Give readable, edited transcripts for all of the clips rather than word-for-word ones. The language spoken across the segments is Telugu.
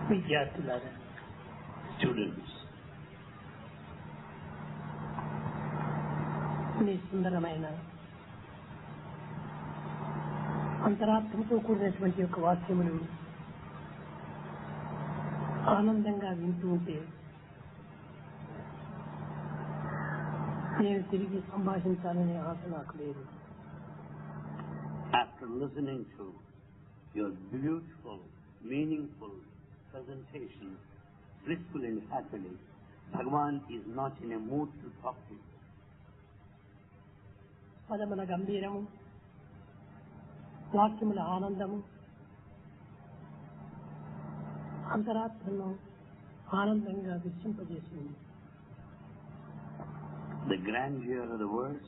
విద్యార్థులారా, Students, మీ సుందరమైన అంతరాత్మతో కూడినటువంటి యొక్క వాక్యములు ఆనందంగా వింటూ ఉంటే నేను తిరిగి సంభాషించాలనే ఆశ నాకు లేదు. after listening to your beautiful, meaningful presentation, blissfully and happily, Bhagavan is not in a mood to talk to you. పదముల గంభీరము, వాక్యముల ఆనందము అంతరాత్మను ఆనందంగా విచ్చింపజేసింది. The grandeur of the words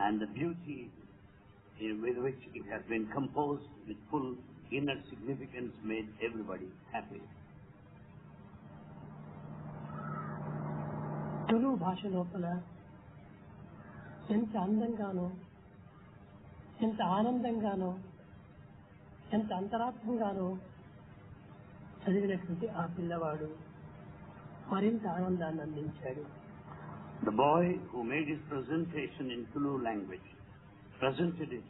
and the beauty with which it has been composed with full inner significance made everybody happy. Telugu భాష లోపల ఎంత అందంగానో, ఎంత ఆనందంగానో, ఎంత అంతరాత్మంగానో చదివినటువంటి ఆ పిల్లవాడు మరింత ఆనందాన్ని అందించాడు. The boy who made his presentation in Tulu language presented it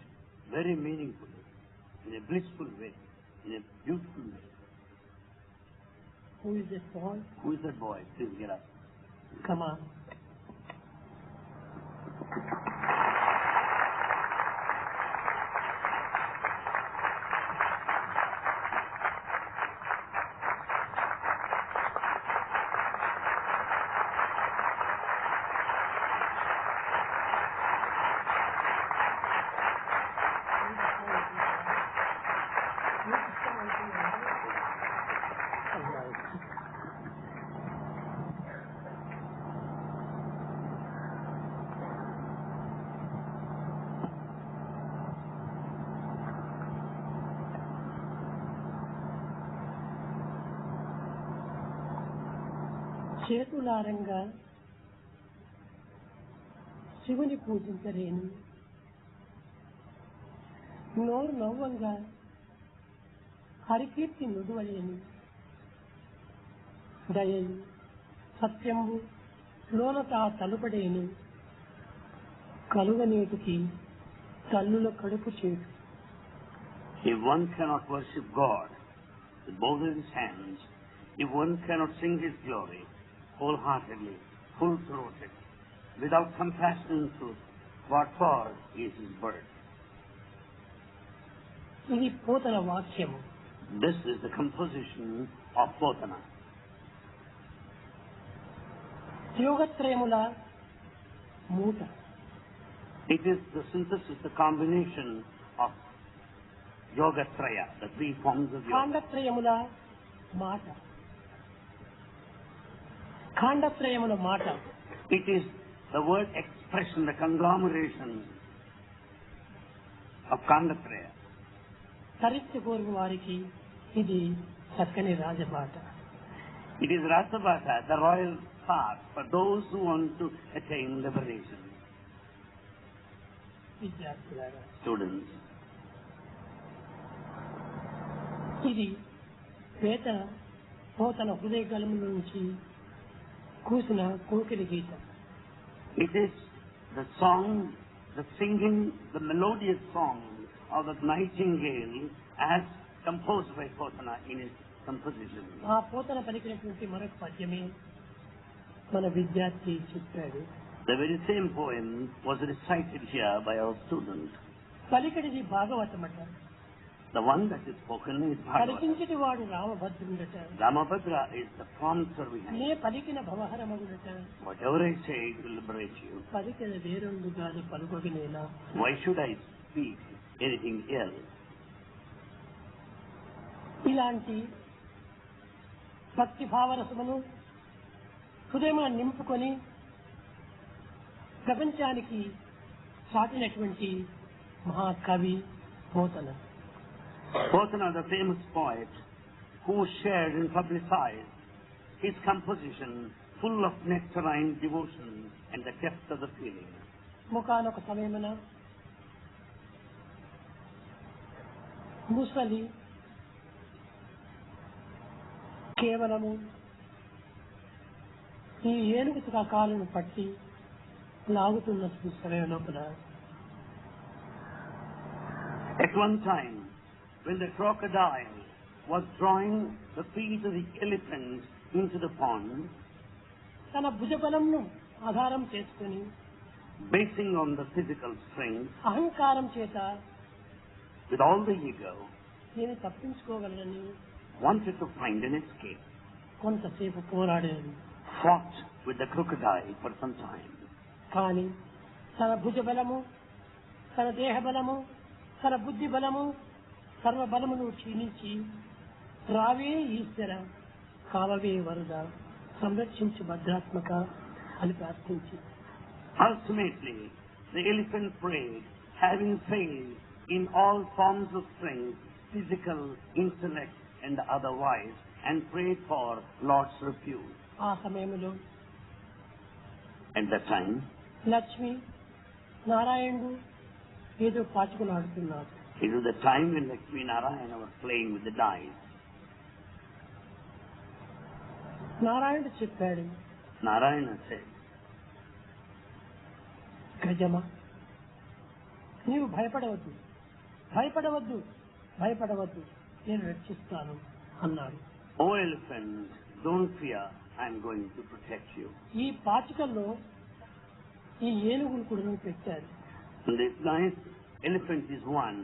very meaningfully, in a blissful way, in a beautiful way. Who is that boy? Who is that boy? Please get up. Come on. చేతులారంగా శివుని పూజించలేని, నోరు నవ్వంగా హరికీర్తి నుడువలేని, దయలు సత్యంబు లోనతా తలుపడేని కలుగనేటికి తల్లుల కడుపు చేటు. If one cannot worship God with both his hands, if one cannot sing his glory wholeheartedly, full-throated, without compassion and truth, what for is his birth? ఇది పోతన వాక్యము. This is the composition of Potana. యోగత్రయముల మూట. It is the synthesis, the combination of Yogatraya, the three forms of yoga. ఖాండత్రయముల మాట. ఖాండత్రయముల మాట. It is the word expression, the conglomeration of Kandatraya. తరిత్య కోరు వారికి ఇది చక్కని రాజబాట. It is Rasabhata, the royal path for those who want to attain liberation. విద్యార్థులారా, Students, ఇది పేత పోతన హృదయ గలముల నుంచి కూసిన కోకిలి గీతం. it is the song, the singing, the melodious song of the nightingale as composed by Potana in his composition. ఆ పోతన పలికినటువంటి మరొక పద్యమే మన విద్యార్థి చెప్పాడు. The very same poem was recited here by our student. పలికడిది భాగవతమట, The one that is spoken is Bhagavad. పలికించటి వాడు రామభద్రుడట, Ramabhadra is the prompter behind నే it. పలికిన భవహరమగుడట, Whatever I say, it will liberate you. పలికిన వేరొందు గాని పలుకొగినేలా. Why should I speak anything else? ఇలాంటి భక్తి భావరసమును హృదయమున నింపుకొని ప్రపంచానికి చాటినటువంటి మహాకవి Pothana. Potana, the famous poet, who shared and publicized his composition full of nectarine devotion and the depth of the feeling. ముఖానొక సమయమున ముసలి కేవలము ఈ ఏనుగు కాలను పట్టి లాగుతున్న సమయం లోపల At one time, when the crocodile was drawing the feet of the elephant into the pond, తన భుజబలంను ఆధారం చేసుకుని basing on the physical strength, అహంకారం చేత with all the ego, నేను తప్పించుకోగలనని wanted to find an escape, కొంతసేపు పోరాడాను. fought with the crocodile for some time. కానీ తన భుజబలము, తన దేహ బలము, తన బుద్ధి బలము, సర్వ బలమును క్షీణించి రావే ఈశ్వర కావవే వరద సంరక్షించు భద్రాత్మక అని ప్రార్థించి Ultimately, the elephant prayed, having failed in all forms of strength, physical, intellect, and otherwise, and prayed for Lord's refuge. ఆ సమయంలో At that time, లక్ష్మి నారాయణుడు ఏదో పాచుకులాడుతున్నారు. it was the time when Lakshmi Narayana was playing with the dice. నారాయణుడు చెప్పాడు, Narayana said, గజమా నీవు భయపడవద్దు, భయపడవద్దు, భయపడవద్దు, నేను రక్షిస్తాను అన్నాడు. "O elephant, don't fear, I am going to protect you." ఈ పాచికల్లో ఈ ఏనుగులు కూడా పెట్టారు. And this nice elephant is one,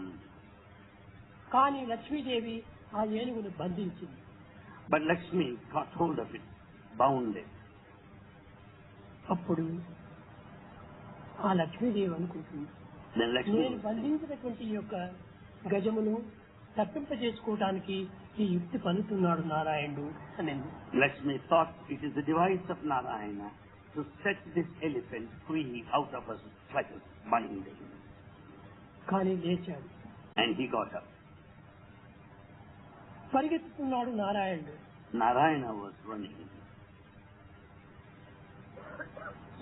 కానీ లక్ష్మీదేవి ఆ ఏనుగును బంధించింది. but Lakshmi got hold of it, bound it. అప్పుడు ఆ లక్ష్మీదేవి అనుకుంటుంది, Then Lakshmi, నేను బంధించినటువంటి ఈ యొక్క గజమును తప్పింపజేసుకోవడానికి ఈ యుక్తి పలుతున్నాడు నారాయణుడు అని. Lakshmi thought it is the device of Narayana to set this elephant free out of a clutches, binding. కానీ లేచాడు, And he got up. పరిగెత్తుతున్నాడు నారాయణుడు. Narayana was running.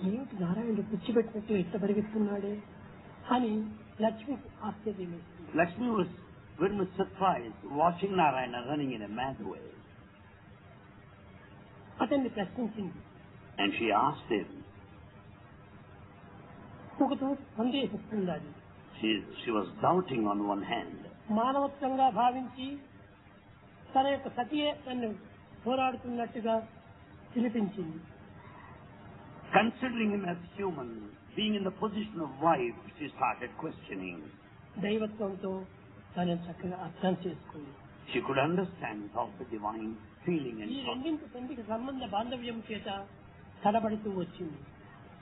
ఏమిటి నారాయణుడు పిచ్చిపెట్టినట్టు ఎట్ట పరిగెత్తున్నాడే అని లక్ష్మి ఆశ్చర్యం వేసింది. Lakshmi was very much surprised watching Narayana running in a mad way. అతన్ని ప్రశ్నించింది. And she asked him, ఒకతో సందేహిస్తుంది. అది she was doubting on one hand. మానవత్వంగా భావించి తన యొక్క సతియే తను పోరాడుతున్నట్టుగా పిలిపించింది. Considering him as human, being in the position of wife, she started questioning. దైవత్వంతో తను చక్కగా అర్థం చేసుకుంది. She could understand how the divine feeling and ఈ thought. రెండింటి తండ్రికి సంబంధ బాంధవ్యం చేత తడబడుతూ వచ్చింది.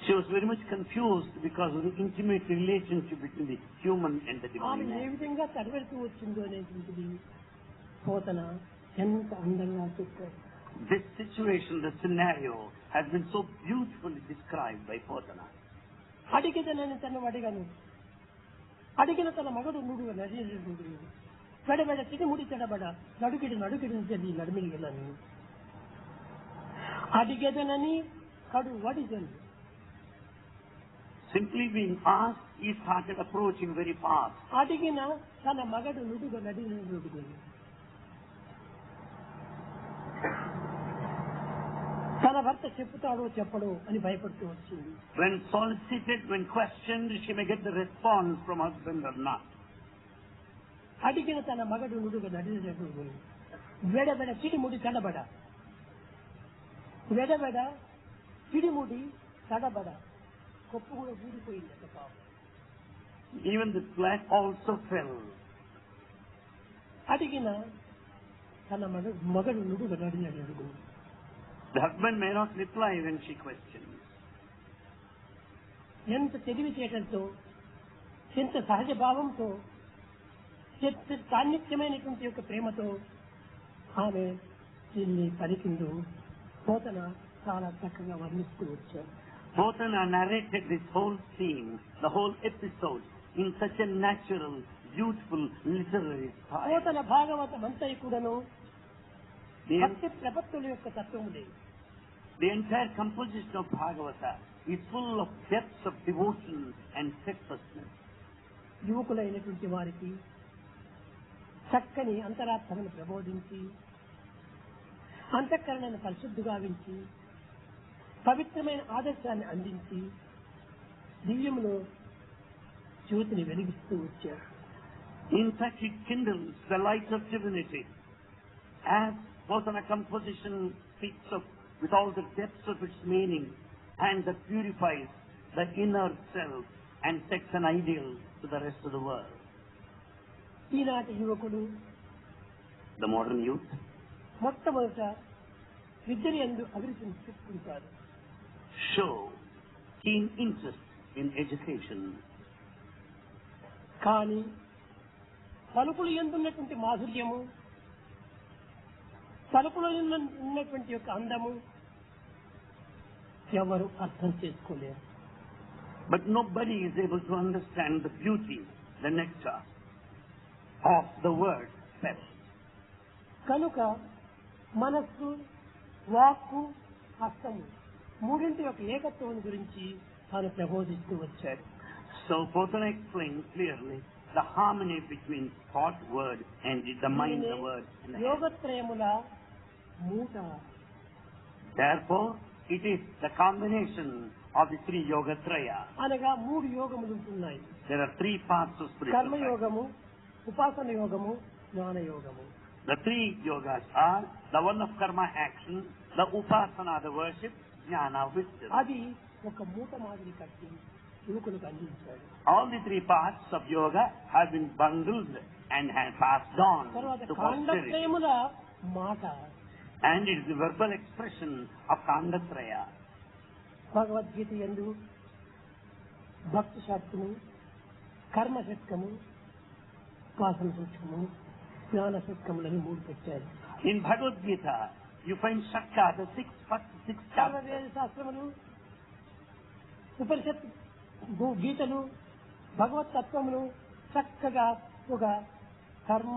She was very much confused because of the intimate relationship between the human and the ఆమె divine. ఏ విధంగా తడబడుతూ వచ్చిందో అనేటువంటిది పోతన ఎంత అందంగా చెప్పారు. This situation, the scenario, has been so beautifully described by Potana. అడిగిదనని తను అడిగను, అడిగిన తన మగడు నుడు నడినడు వెడబెడ తిరిముడి తెడబడ నడుగిడి నడుగిడి నడిమిలిగలను అడిగదనని కడు వడిగను. Simply being asked, he started approaching very fast. అడిగిన తన మగడు నుడుగ నడినడుగు తన భర్త చెప్పుతాడో చెప్పడో అని భయపడుతూ వచ్చింది. When solicited, when questioned, she may get the response from husband or not. అడిగిన తన మగడు నుడుగ నడినడుగు వెడబెడ చిడిముడి తడబడ వెడబెడ చిడిముడి తడబడ కొప్పు కూడా ఊడిపోయింది. ఒక పాపం Even the flag also fell. అడిగిన తన మగడు నుడుగ నడినడుగు The husband may not reply when she questions. ఎంత తెలివితేటలతో, ఎంత సహజ భావంతో, ఎంత సాన్నిధ్యమైనటువంటి యొక్క ప్రేమతో ఆమె దీన్ని పలికిందో పోతన చాలా చక్కగా వర్ణిస్తూ వచ్చారు. Potana narrated this whole scene, the whole episode, in such a natural, beautiful, literary style. Pothana Bhagavatam అంతా కూడాను The, భక్తి ప్రపత్తుల యొక్క తత్వములే. the entire composition of Bhagavata is full of depths of devotion and steadfastness. యువకులైనటువంటి వారికి చక్కని అంతరార్థమును ప్రబోధించి అంతఃకరణను పరిశుద్ధి గావించి పవిత్రమైన ఆదర్శాన్ని అందించి దివ్యములో జ్యోతిని వెలిగిస్తూ వచ్చారు. In fact, it kindles the light of divinity. As Bhotana composition speaks of with all the depths of its meaning and that purifies the inner self and sets an ideal to the rest of the world. ఈనాటి యువకులు, The modern youth మొట్టమొదట విద్యని యందు అభిరుచిని చూపుకుంటారు. show keen interest in education. కానీ పలుకులు ఎందున్నటువంటి మాధుర్యము, పలుకులు ఉన్నటువంటి యొక్క అందము ఎవరు అర్థం చేసుకోలేరు. But nobody is able to understand the beauty, the nectar of the word felt. కనుక మనస్సు, వాక్కు, హస్తము మూడింటి యొక్క ఏకత్వం గురించి తాను ప్రబోధిస్తూ వచ్చాడు. So Bhotana explains clearly the harmony between thought, word, and the mind, the word, and the hand. యోగత్రయముల మూట. Therefore, it is the combination of the three yogatraya. అనగా మూడు యోగములు ఉంటున్నాయి. There are three parts of spiritual practice. కర్మయోగము, ఉపాసన యోగము, జ్ఞాన యోగము. The three yogas are the one of karma action, the upasana, the worship, jnana, wisdom. అది ఒక మూట మాదిరి కట్టి యువకులకు అందించాడు. All the three parts of yoga have been bundled and have passed on తర్వాత to posterity. కాండత్రయముల మాట. And it is the verbal expression of Kandatraya. Bhagavad Gita యందు భక్తి శాస్త్రము, కర్మ శతకము, ఉపాసన శతకము, జ్ఞాన శతకములని మూడు పెట్టారు. In Bhagavad Gita, you find Shakka, the first six chapters. సర్వవేద శాస్త్రములు, ఉపనిషత్ గీతలు, భగవత్ తత్వములు చక్కగా ఒక కర్మ,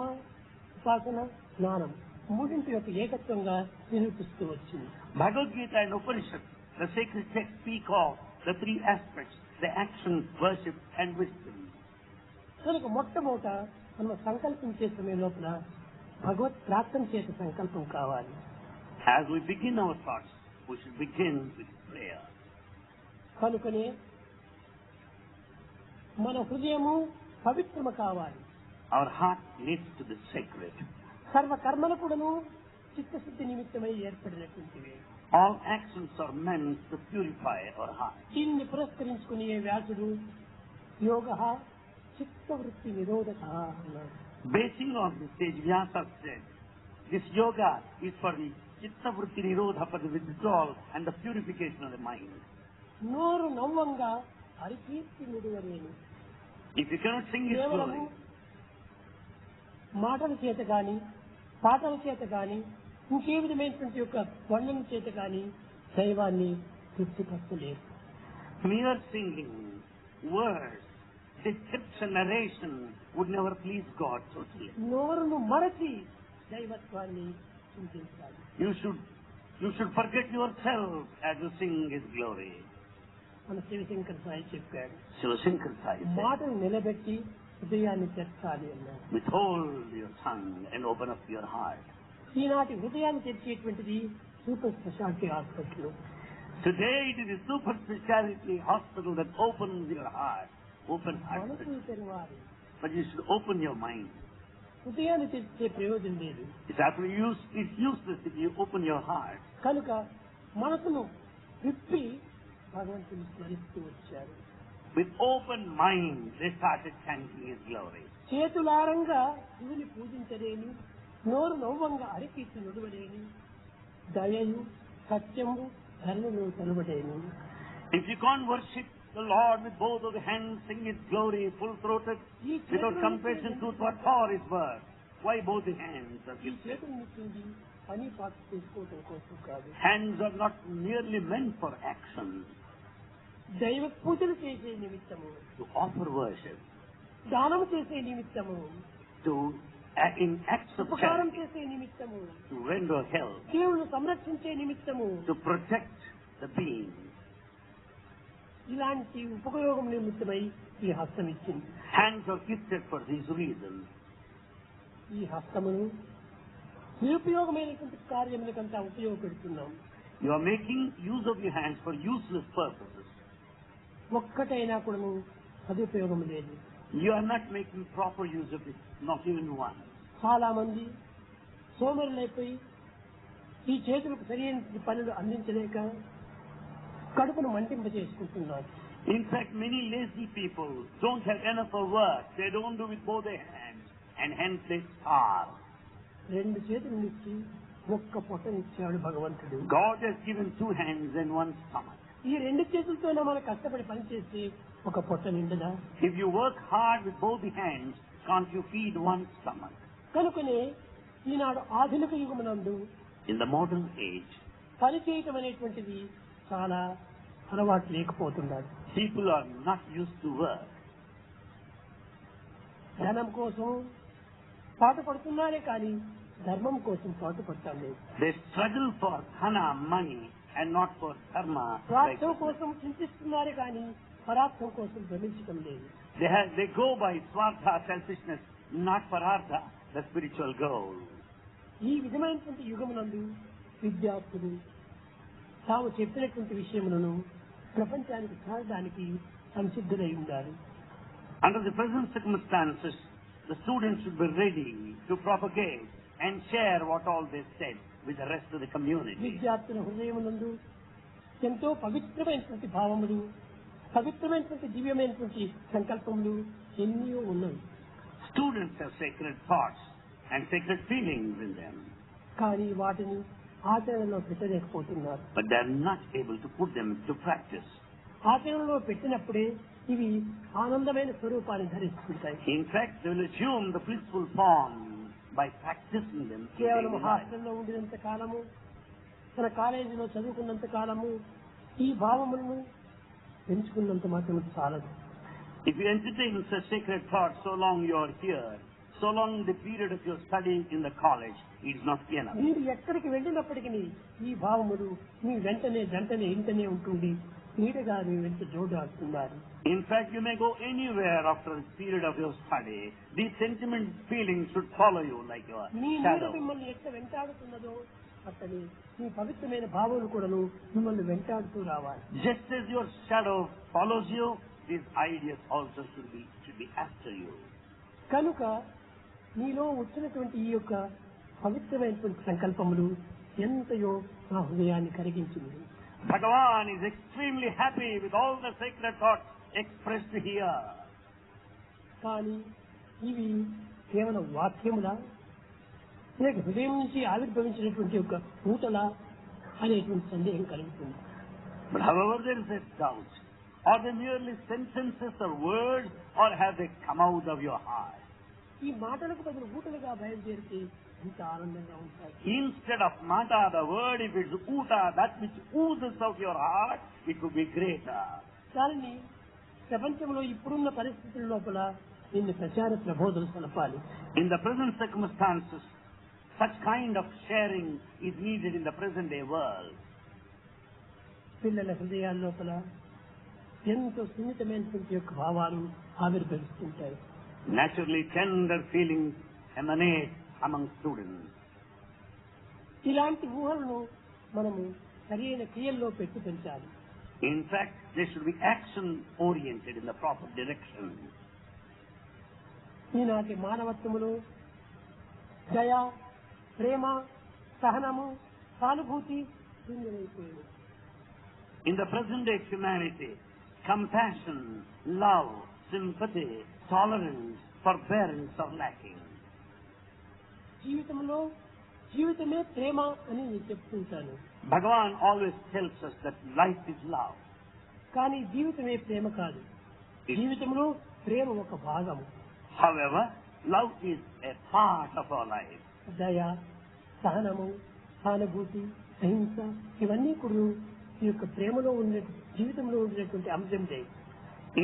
ఉపాసన, జ్ఞానం మూడింటి యొక్క ఏకత్వంగా నిరూపిస్తూ వచ్చింది. Bhagavad Gita and Upanishad, the sacred texts speak of the three aspects, the action, worship, and wisdom. కనుక మొట్టమొదట మనం సంకల్పించే సమయం లోపల భగవత్ ప్రార్థన చేత సంకల్పం కావాలి. As we begin our thoughts, we should begin with prayer. కనుకనే మన హృదయము పవిత్రము కావాలి. Our heart needs to be sacred. సర్వ కర్మలు కూడాను చిత్తశుద్ధి నిమిత్తమై ఏర్పడినటువంటివి. All actions are meant to purify our heart. దీన్ని పురస్కరించుకుని వ్యాసుడు యోగ చిత్తవృత్తి నిరోధక అన్నాడు. Basing on this stage, Vyasa said, this yoga is for the chitta vritti nirodha, for the withdrawal and the purification of the mind. నోరు నవ్వంగా Harikeerthi నిడువలేను. If you cannot sing His కేవలము glory, మాటల చేత గాని, పాటల చేత గాని, ఇంకే విధమైనటువంటి యొక్క వర్ణన చేత గాని దైవాన్ని తృప్తిపరచలేదు. mere singing, words, description, narration would never please God totally. నోరును మరచి దైవత్వాన్ని చింతించాలి. You should forget yourself as you sing His glory. మన శివశంకర సాయి చెప్పాడు, Shivashankar Sai said, మాటను నిలబెట్టి హృదయాన్ని తెరచాలి అన్నాడు. withhold your tongue and open up your heart. ఈనాటి హృదయాన్ని తెరిచేటువంటిది super speciality hospital. Today it is a super speciality hospital that opens your heart. Open heart. మనసు తెరవాలి. But you should open your mind. హృదయాన్ని తెరిచే ప్రయోజనం లేదు. It's useless if you open your heart. కనుక మనసును విప్పి భగవంతుని స్మరిస్తూ వచ్చారు. With open mind, they started chanting His glory. చేతులారంగా శివుని పూజించలేని, నోరు నవ్వంగా అరికీర్తి నుడవలేని, దయయు సత్యము ధర్మము తలువలేని. If you can't worship the Lord with both of the hands, sing His glory full-throated, without compassion, truth, or power His word, why both the hands are ఈ gifted? చేతులు నిచ్చింది పని పాటు చేసుకోవటం కోసం కాదు. Hands are not merely meant for action, దైవ పూజలు చేసే నిమిత్తము, to offer worship, దానం చేసే నిమిత్తము, to in acts of ఉపకారం charity, చేసే నిమిత్తము, to render help, దేవుని సంరక్షించే నిమిత్తము, to protect the being. ఇలాంటి ఉపయోగం నిమిత్తమై ఈ హస్తం ఇచ్చింది. Hands are gifted for these reasons. ఈ హస్తమును నిరుపయోగమైనటువంటి కార్యములకంతా ఉపయోగపెడుతున్నాం. You are making use of your hands for useless purposes. ఒక్కటైనా కూడా సదుపయోగం లేదు. You are not making proper use of it, not even one. చాలా మంది సోమరులైపోయి ఈ చేతులకు సరైన పనులు అందించలేక కడుపును మంటింప చేసుకుంటున్నారు. In fact, many lazy people don't have enough of work. They don't do with both their hands, and hence they starve. రెండు చేతులనిచ్చి ఒక్క పొట్టనిచ్చాడు భగవంతుడు. God has given two hands and one stomach. ఈ రెండు చేతులతోనే మనం కష్టపడి పనిచేసి ఒక పొట్ట నిండదా? If you work hard with both the hands, can't you feed one stomach? కనుకనే ఈనాడు ఆధునిక యుగమునందు In the modern age, పని చేయటం అనేటువంటిది చాలా అలవాటు లేకపోతున్నారు. people are not used to work. ధనం కోసం పాటు పడుతున్నారే కానీ ధర్మం కోసం పాటు పడటం లేదు. They struggle for dhana, money, and not for dharma. స్వార్థం కోసం చింతిస్తున్నారే కానీ పరార్థం కోసం భ్రమించటం లేదు. They go by swartha, selfishness, not for artha, the spiritual goal. ఈ విధమైనటువంటి యుగమునందు విద్యార్థులు తాము చెప్పినటువంటి విషయములను ప్రపంచానికి సాగడానికి సంసిద్ధులై ఉండాలి. Under the present circumstances, the students should be ready to propagate and share what all they said with the rest of the community. విద్యార్థుల హృదయమునందు ఎంతో పవిత్రమైనటువంటి భావములు, పవిత్రమైనటువంటి దివ్యమైనటువంటి సంకల్పములు ఎన్నో ఉన్నాయి. Students have sacred thoughts and sacred feelings in them. కానీ వాటిని ఆచరణలో పెట్టలేకపోతున్నారు. But they are not able to put them into practice. ఆచరణలో పెట్టినప్పుడే ఇవి ఆనందమైన స్వరూపాన్ని ధరిస్తుంటాయి. In fact, they will assume the blissful form by practicing them. కేవలం హాస్టల్లో ఉండినంత కాలము, తన కాలేజీలో చదువుకున్నంత కాలము ఈ భావములను పెంచుకున్నంత మాత్రం చాలదు. If you entertain such sacred thoughts so long you are here, so long the period of your study in the college, it is not enough. మీరు ఎక్కడికి వెళ్ళినప్పటికీ ఈ భావములు మీ వెంటనే ఇంటనే ఉంటుంది. నీడగా మీ వెంట జోడాడుతున్నారు. In fact, you may go anywhere after the period of your study. These sentiment feelings should follow you like your మీ నీడ shadow. మిమ్మల్ని ఎట్లా వెంటాడుతున్నదో అతని మీ పవిత్రమైన భావములు కూడాను మిమ్మల్ని వెంటాడుతూ రావాలి. Just as your shadow follows you, these ideas also should be after you. కనుక మీలో వచ్చినటువంటి ఈ యొక్క పవిత్రమైనటువంటి సంకల్పములు ఎంతయో నా హృదయాన్ని కరిగించింది. Bhagavan is extremely happy with all the sacred thoughts expressed here. కానీ ఇవి కేవలం వాక్యములా లేక హృదయం నుంచి ఆవిర్భవించినటువంటి ఒక ఊటలా అనేటువంటి సందేహం కలుగుతుంది. But however, there is a doubt. Are they merely sentences or words, or have they come out of your heart? ఈ మాటలకు బదులు ఊటలుగా బయలుదేరితే ఎంత ఆనందంగా ఉంటాయి. Instead of mata, the word, if it's uta, that which oozes out your heart, it would be greater. దానిని ప్రపంచంలో ఇప్పుడున్న పరిస్థితుల లోపల దీన్ని ప్రచార ప్రబోధలు సలపాలి. In the present circumstances, such kind of sharing is needed in the present day world. పిల్లల హృదయాల లోపల ఎంతో సున్నితమైనటువంటి యొక్క భావాలు ఆవిర్భవిస్తుంటాయి. Naturally, tender feelings emanate among students. ఇలాంటి ఊహలను మనము సరైన క్రియల్లో పెట్టి పెంచాలి. In fact, they should be action-oriented in the proper direction. ఈనాటి మానవత్వములో దయ, ప్రేమ, సహనము, సానుభూతి శూన్యమైపోయింది. In the present day humanity, compassion, love, sympathy, tolerance, forbearance are lacking. జీవితమే ప్రేమ అని నేను చెప్తుంటాను. Bhagavan always tells us that life is love. కానీ జీవితమే ప్రేమ కాదు. జీవితంలో ప్రేమ ఒక భాగము. However, love is a part of our life. దయ, సహనము, సానుభూతి, అహింస ఇవన్నీ కూడా ఈ యొక్క ప్రేమలో ఉండే జీవితంలో ఉండేటువంటి అంశంటే.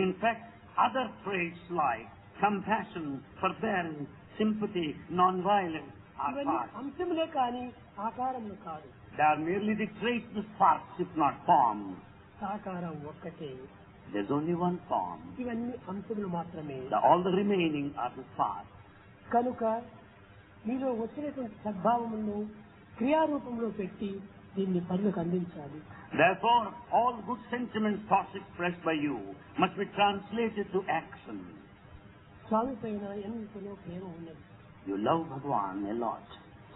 In fact, other traits like compassion, forbearance, sympathy, non-violence are ఇవన్నీ parts. అంశములే కానీ ఆకారములు కాదు. They are merely the traits, the sparks, if not forms. సాకారం ఒక్కటే. There's only one form. ఇవన్నీ అంశములు మాత్రమే. All the remaining are the sparks. కనుక మీలో వచ్చినటువంటి సద్భావములను క్రియారూపంలో పెట్టి దీన్ని పనులకు అందించాలి. Therefore, all good sentiments, thoughts expressed by you must be translated to action. స్వామి పైన ఎంతో ప్రేమ ఉన్నది. You love Bhagavan a lot.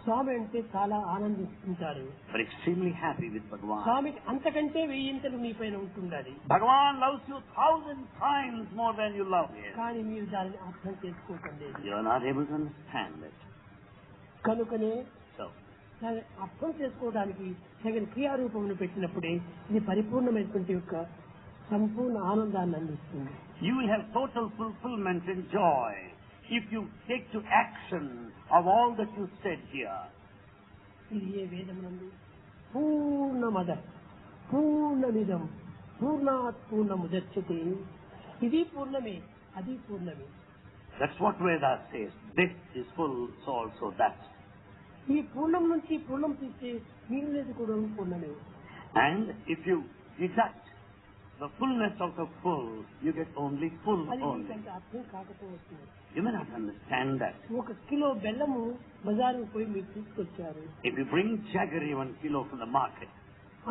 స్వామి అంటే చాలా ఆనందిస్తుంటారు. You're extremely happy with Bhagavan. స్వామికి అంతకంటే 1000 మీ పైన ఉంటుండాలి. Bhagavan loves you 1000 times more than you love him. కానీ మీరు దానిని అర్థం చేసుకోవటం లేదు. You are not able to understand it. కనుకనే So, దాన్ని అర్థం చేసుకోవడానికి తగిన క్రియారూపంలో పెట్టినప్పుడే ఇది పరిపూర్ణమైనటువంటి యొక్క సంపూర్ణ ఆనందాన్ని అందిస్తుంది. you will have total fulfillment and joy if you take to action of all that you said here. ఇది ఏ వేదమునందు పూర్ణమద పూర్ణమిదం పూర్ణాత్ పూర్ణముదచ్యతే, ఇది పూర్ణమే అది పూర్ణమే. That's what Veda says. This is full, so also that. ఈ పూర్ణం నుంచి పూర్ణం తీస్తే మిగిలినది కూడా పూర్ణమే. And if you deduct the fullness out of full, you get only full అది only. మీకు అర్థం కాకపోవచ్చు. You may not understand that. 1 kilo బెల్లము బజారుకు పోయి మీరు తీసుకొచ్చారు. If you bring jaggery 1 kilo from the market,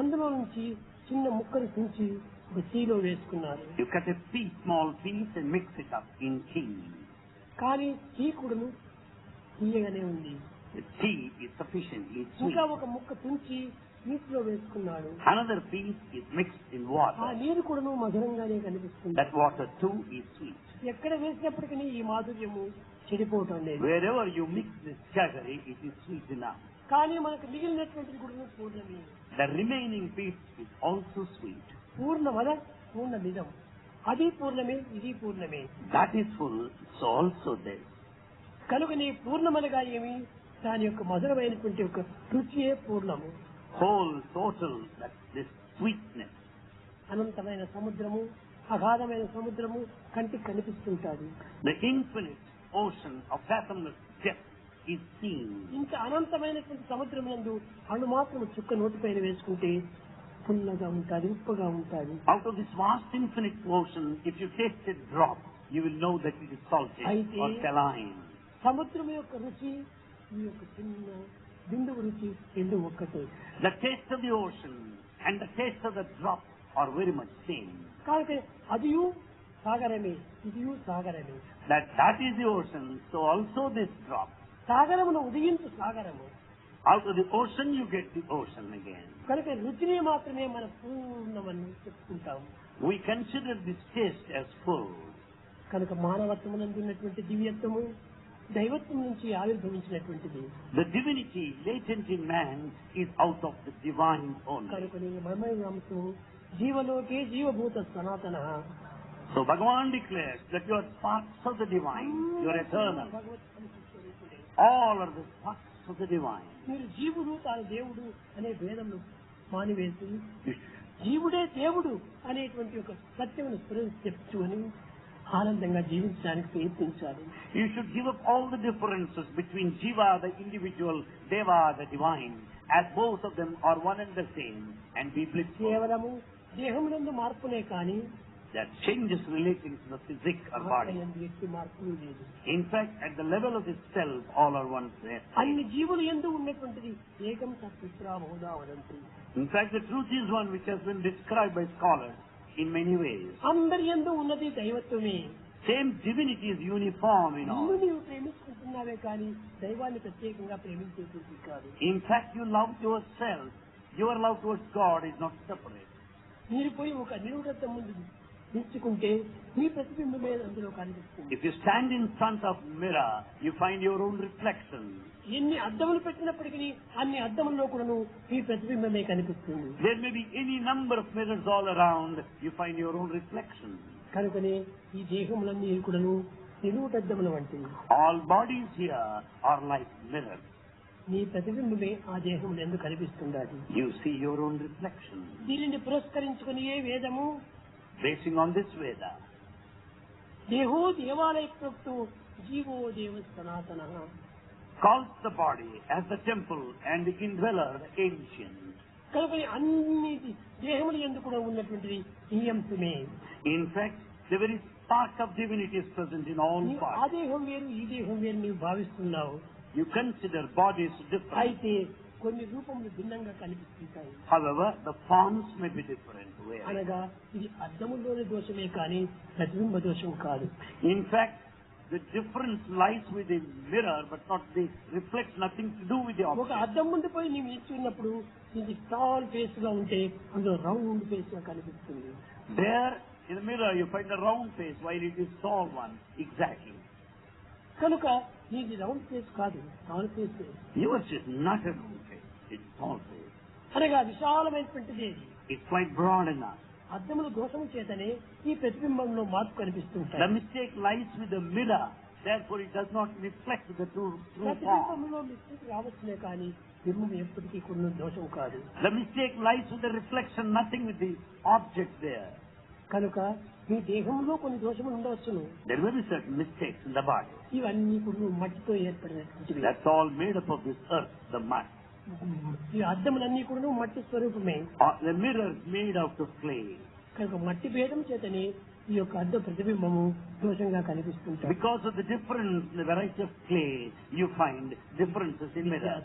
అందులో నుంచి చిన్న ముక్కలు తుంచి ఒక టీలో వేసుకున్నారు. you cut a small piece and mix it up in tea. కానీ టీ కూడాను తీయగానే ఉంది. The tea is sufficiently sweet. ఇంకా ఒక ముక్క తుంచి నీటిలో వేసుకున్నాడు. Another piece is mixed in ఆ water. నీరు కూడాను మధురంగానే కనిపిస్తుంది. That water too is sweet. ఎక్కడ వేసినప్పటికీ ఈ మాధుర్యము చెడిపోవటం లేదు. Wherever you mix this jaggery, it is sweet enough. కానీ మనకు మిగిలినటువంటిది కూడా పూర్ణమే. The remaining piece is also sweet. పూర్ణమద పూర్ణమిదం, అది పూర్ణమే ఇది పూర్ణమే. That is full, so also this. కనుక నీ పూర్ణమనగా ఏమి, దాని యొక్క మధురమైనటువంటి ఒక రుచియే పూర్ణము. Whole, total, that this sweetness. అనంతమైన సముద్రము అగాధమైన సముద్రము కంటికి కనిపిస్తుంటాది. The infinite ocean of fathomless depth is seen. ఇంత అనంతమైనటువంటి సముద్రం నందు అణు మాత్రం చుక్క నోటిపైన వేసుకుంటే పుల్లగా ఉంటుంది, ఉప్పుగా ఉంటుంది. Out of this vast infinite ocean, if you taste a drop, you will know that it is salty or saline. సముద్రం యొక్క రుచి ఈ యొక్క చిన్న బిందువు రుచి రెండు ఒక్కటే. The taste of the ocean and the taste of the drop are very much same. కాబట్టి అదియు సాగరమే ఇదియు సాగరమే. That is the ocean, so also this drop. సాగరమును ఉదయించు సాగరము. Out of the ocean you get the ocean again. కనుక రుచిని మాత్రమే మన పూర్ణమని చెప్పుకుంటాము. We consider this taste as full. కనుక మానవత్వమునందు ఉన్నటువంటి దివ్యత్వము దైవత్వం నుంచి ఆవిర్భవించినటువంటిది. The divinity latent in man is out of the divine only. కనుక నేను మమయంతో జీవలోకే జీవభూత సనాతన. So Bhagavan declares that you are sparks of the divine, you are eternal. All are the sparks of the divine. మీరు జీవుడు తాను దేవుడు అనే భేదమును మానివేసి You జీవుడే దేవుడు అనేటువంటి ఒక సత్యమును చెప్పుకొని ఆనందంగా జీవించడానికి ప్రయత్నించాలి. You should give up all the differences between Jiva, the individual, Deva, the divine, as both of them are one and the same, and be blissful. కేవలము దేహమునందు మార్పులే కానీ There are changes relating to the physique or body. ఎట్టి మార్పులు లేదు. In fact, at the level of the self, all are one there. అన్ని జీవులు యందు ఉన్నటువంటిది ఏకం సత్పుత్రా బహుధా వదంతి. In fact, the truth is one which has been described by scholars in many ways. అందరి యందు ఉన్నది దైవత్వమే. Same divinity is uniform in all. నిన్ను నీవు ప్రేమించుకుంటున్నావే కానీ దైవాన్ని ప్రత్యేకంగా ప్రేమించేది కాదు. In fact, you love yourself. Your love towards God is not separate. మీరు పోయి ఒక నిలువుటద్దం ముందు నిల్చుకుంటే నీ ప్రతిబింబమే అందులో కనిపిస్తుంది. If you stand in front of mirror, you find your own reflection. ఎన్ని అద్దములు పెట్టినప్పటికీ అన్ని అద్దముల్లో కూడాను నీ ప్రతిబింబమే కనిపిస్తుంది. There may be any number of mirrors all around, you find your own reflection. కనుకనే ఈ దేహములన్నీ కూడాను నిలువుటద్దముల వంటివి. All bodies here are like mirrors. నీ ప్రతిబింబమే ఆ దేహములు ఎందుకు కనిపిస్తుండాలి. You see your own reflection. దీనిని పురస్కరించుకుని ఏ వేదము Basing on this Veda, దేహో దేవాలయ ప్రోక్తో జీవో దేవ సనాతన calls the body as the temple and the indweller the ancient. కనుక అన్ని దేహములు ఎందుకు కూడా ఉన్నటువంటిది ఈ అంశమే. In fact, the very spark of divinity is present in all ఆ bodies. దేహం వేరు ఈ దేహం వేరు నీవు భావిస్తున్నావు. You consider bodies different. అయితే కొన్ని రూపములు భిన్నంగా కనిపిస్తుంటాయి. However, the forms may be different. అనగా ఇది అద్దములోని దోషమే కానీ ప్రతిబింబ దోషం కాదు. In fact, the difference lies with the mirror, but not the reflects nothing to do with the ఒక object. అద్దం ముందు పోయి నీవు నిల్చున్నప్పుడు ఇది టాల్ ఫేస్ గా ఉంటే అందులో రౌండ్ ఫేస్ గా కనిపిస్తుంది. There, in the mirror, you find a round face, while it is tall one. Exactly. కనుక నీది రౌండ్ ఫేస్ కాదు, tall face. Yours is not a round face; it's tall face. అనగా విశాలమైనటువంటిది. It's quite broad enough. అద్దముల దోషం చేతనే ఈ ప్రతిబింబంలో మార్పు కనిపిస్తుంటాయి. The mistake lies with the mirror; therefore, it does not reflect the true form. ప్రతిబింబంలో మిస్టేక్ రావచ్చునే కానీ బింబం ఎప్పటికీ కొన్ని దోషం కాదు. The mistake lies with the reflection, nothing with the object there. కనుక మీ దేహంలో కొన్ని దోషములు ఉండవచ్చును. There will be certain mistakes in the body. ఇవన్నీ ఇప్పుడు మట్టితో ఏర్పడినటువంటివి. That's all made up of this earth, the mud. ఈ అద్దములన్నీ కూడా మట్టి స్వరూపమే. The mirror is made out of clay. కనుక మట్టి భేదం చేతనే ఈ యొక్క అద్దం ప్రతిబింబము దోషంగా కనిపిస్తుంటాయి. Because of the difference in the variety of clay, you find differences in mirror.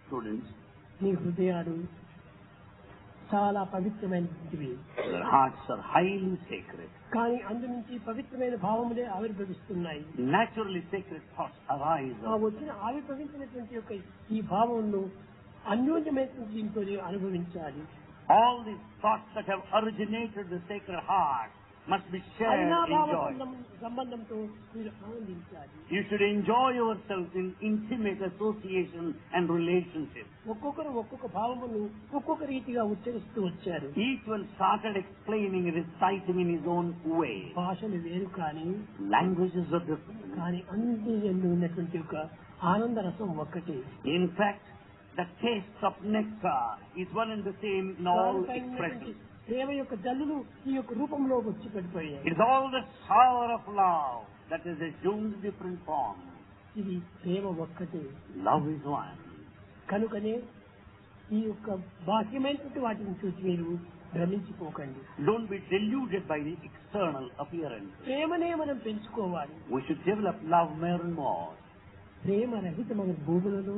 Students, మీ హృదయాలు చాలా పవిత్రమైనవి. their hearts are highly sacred. కానీ అందు నుంచి పవిత్రమైన భావములే ఆవిర్భవిస్తున్నాయి. Naturally sacred thoughts arise. ఆ వచ్చిన ఆవిర్భవించినటువంటి యొక్క ఈ భావమును అన్యోన్యమైనటువంటి దీంతో అనుభవించాలి. All these thoughts that have originated the sacred heart must be shared, enjoyed. సంబంధంతో మీరు ఆనందించాలి. You should enjoy yourself in intimate association and relationship. ఒక్కొక్కరు ఒక్కొక్క భావమును ఒక్కొక్క రీతిగా ఉచ్చరిస్తూ వచ్చారు. Each one started explaining, reciting in his own way. భాషలు వేరు కానీ Languages are different. కానీ అన్ని ఎందు ఉన్నటువంటి ఒక ఆనంద రసం ఒక్కటే. In fact, the taste of nectar is one and the same in all expressions. ప్రేమ యొక్క జల్లులు ఈ యొక్క రూపంలో వచ్చి పడిపోయాయి. It is all the shower of love that is assumed different forms. ఇది ప్రేమ ఒక్కటే. Love is one. కనుకనే ఈ యొక్క బాహ్యమైనటువంటి వాటిని చూసి మీరు భ్రమించిపోకండి. Don't be deluded by the external appearance. ప్రేమనే మనం పెంచుకోవాలి. We should develop love more and more. ప్రేమ రహితమైన భూములలో